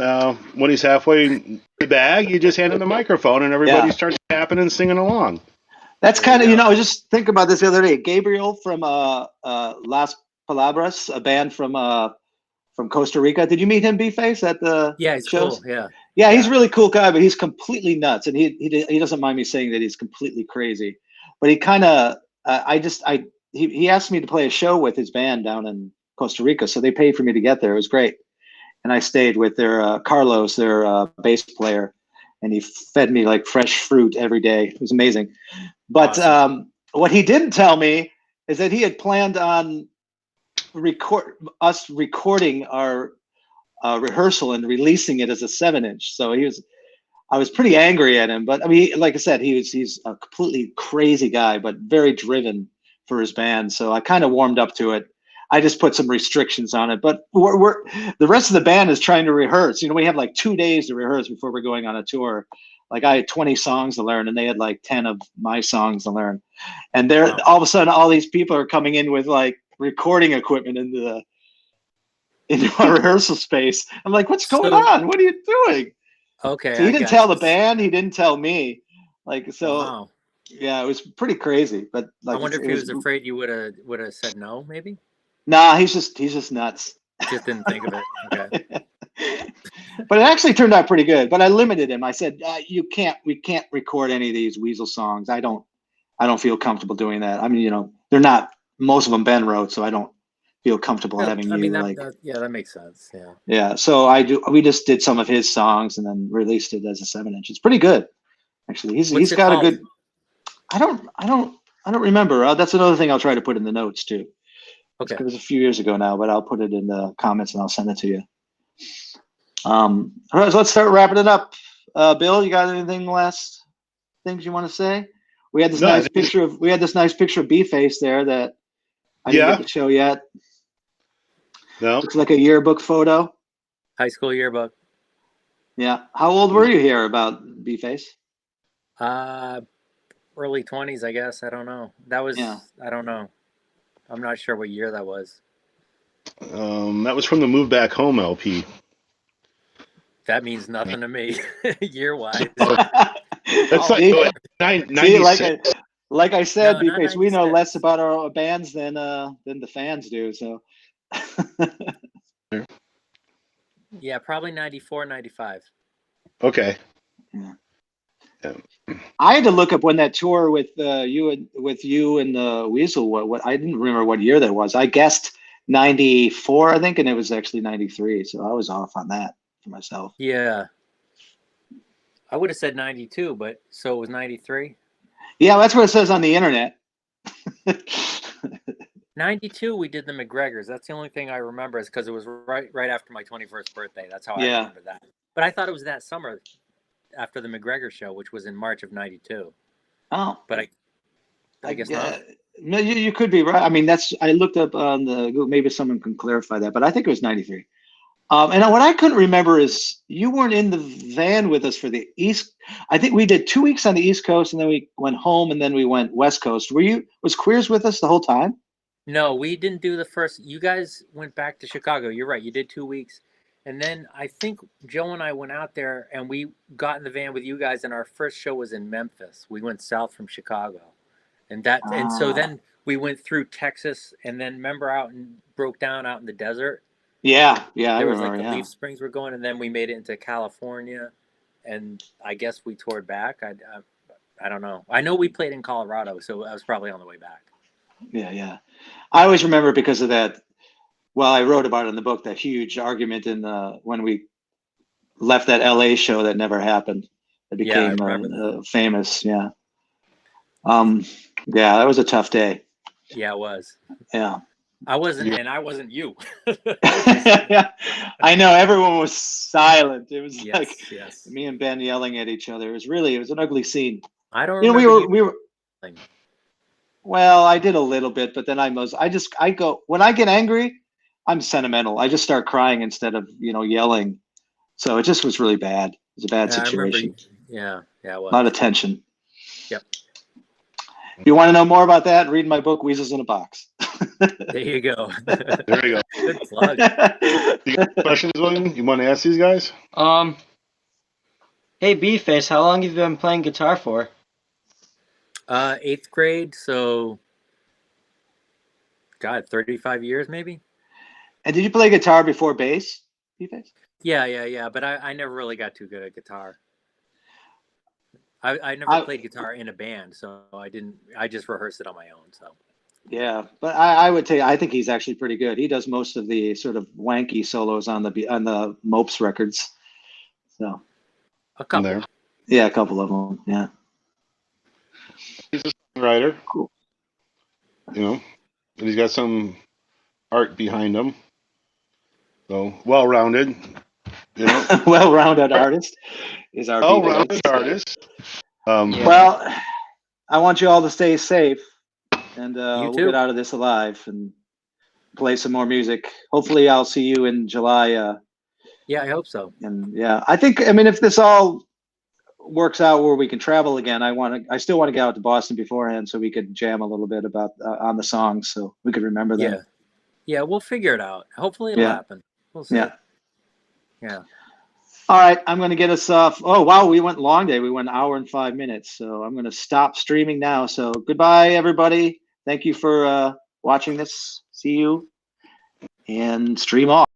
when he's halfway in the bag, you just hand him the microphone, and everybody starts tapping and singing along. That's kind of, I was just thinking about this the other day. Gabriel from Las Palabras, a band from Costa Rica. Did you meet him, B-Face, at the he's shows? Cool. Yeah, he's a really cool guy, but he's completely nuts, and he doesn't mind me saying that he's completely crazy. But he kind of he asked me to play a show with his band down in Costa Rica, so they paid for me to get there. It was great, and I stayed with their Carlos, their bass player, and he fed me like fresh fruit every day. It was amazing. But Awesome. what he didn't tell me is that he had planned on recording our rehearsal and releasing it as a 7-inch. So I was pretty angry at him, but I mean, like I said, he's a completely crazy guy, but very driven for his band. So I kind of warmed up to it. I just put some restrictions on it, but we're the rest of the band is trying to rehearse. You know, we have like 2 days to rehearse before we're going on a tour. Like I had 20 songs to learn, and they had like 10 of my songs to learn. And they're all of a sudden, all these people are coming in with like recording equipment into our rehearsal space. I'm like, what's going on? What are you doing? Okay. So he didn't tell the band. He didn't tell me. Like, so Wow. yeah, it was pretty crazy. But like, I wonder if he was afraid you would have said no, maybe. Nah, he's just nuts. Just didn't think of it. Okay. But it actually turned out pretty good. But I limited him. I said, we can't record any of these Weasel songs. I don't feel comfortable doing that. I mean, you know, they're not, most of them Ben wrote, so I don't feel comfortable having I you mean, like. that makes sense. Yeah. Yeah. So we just did some of his songs and then released it as a 7-inch. It's pretty good, actually. He's got a good. I don't remember. That's another thing I'll try to put in the notes too. Okay. It was a few years ago now, but I'll put it in the comments and I'll send it to you. All right, so let's start wrapping it up. Bill, you got anything last things you want to say? We had this nice picture of B-Face there that I didn't get to show yet. No. Looks like a yearbook photo. High school yearbook. Yeah. How old were you here about B-Face? Early 20s, I guess. I don't know. I don't know. I'm not sure what year that was. That was from the Move Back Home LP. That means nothing to me, year-wise. That's See, like I said, No, B-Face, we know 96. less about our bands than the fans do. So. Yeah, probably 94, 95. Okay. Yeah. Yeah. I had to look up when that tour with you and Weasel. What I didn't remember what year that was. I guessed 94, I think, and it was actually 93. So I was off on that for myself. Yeah. I would have said 92, but so it was 93. Yeah, that's what it says on the internet. 92, we did the McGregors. That's the only thing I remember is because it was right after my 21st birthday. That's how I remember that. But I thought it was that summer after the McGregor show, which was in March of 92. Oh. But I guess not. No, you could be right. I mean, I looked up on the Google. Maybe someone can clarify that, but I think it was 93. And what I couldn't remember is you weren't in the van with us for the East. I think we did 2 weeks on the East Coast, and then we went home, and then we went West Coast. Was Queers with us the whole time? No, we didn't do the first. You guys went back to Chicago. You're right. You did 2 weeks. And then I think Joe and I went out there, and we got in the van with you guys, and our first show was in Memphis. We went south from Chicago. And so then we went through Texas, and then remember out and broke down out in the desert. Yeah, There was like the Leaf Springs we're going, and then we made it into California, and I guess we toured back. I don't know. I know we played in Colorado, so I was probably on the way back. Yeah. I always remember because of that. Well, I wrote about it in the book, that huge argument when we left that LA show that never happened. It became famous. Yeah. Yeah, that was a tough day. Yeah, it was. Yeah. I wasn't you. I know, everyone was silent. It was yes. Me and Ben yelling at each other. It was an ugly scene. I don't remember. We were. Well, I did a little bit, but then I go, when I get angry, I'm sentimental. I just start crying instead of, yelling. So it just was really bad. It was a bad situation. Yeah, it was. A lot of tension. Yep. If you want to know more about that, read my book, Weasels in a Box. There you go. There you go. Good plug. You got questions, William? You want to ask these guys? Hey, B-Face, how long have you been playing guitar for? 8th grade, so 35 years maybe. And did you play guitar before bass, B-Face? Yeah. But I never really got too good at guitar. I never played guitar in a band, so I didn't. I just rehearsed it on my own. So Yeah, but I would tell you, I think he's actually pretty good. He does most of the sort of wanky solos on the Mopes records. So a couple. there. yeah, a couple of them. Yeah, He's a songwriter, cool. you know, and he's got some art behind him. So well-rounded, you know, Well-rounded artist is our well-rounded artist. Yeah. Well, I want you all to stay safe, and You we'll too. get out of this alive and play some more music. Hopefully, I'll see you in July. Yeah, I hope so. And yeah, I think, I mean, if this all works out where we can travel again, I still want to get out to Boston beforehand so we could jam a little bit about on the songs so we could remember them. Yeah, yeah, we'll figure it out. Hopefully, it'll Yeah. happen. We'll see. Yeah. Yeah. All right, I'm going to get us off. Oh, wow, we went long day. We went an hour and 5 minutes. So I'm going to stop streaming now. So goodbye, everybody. Thank you for watching this. See you and stream off.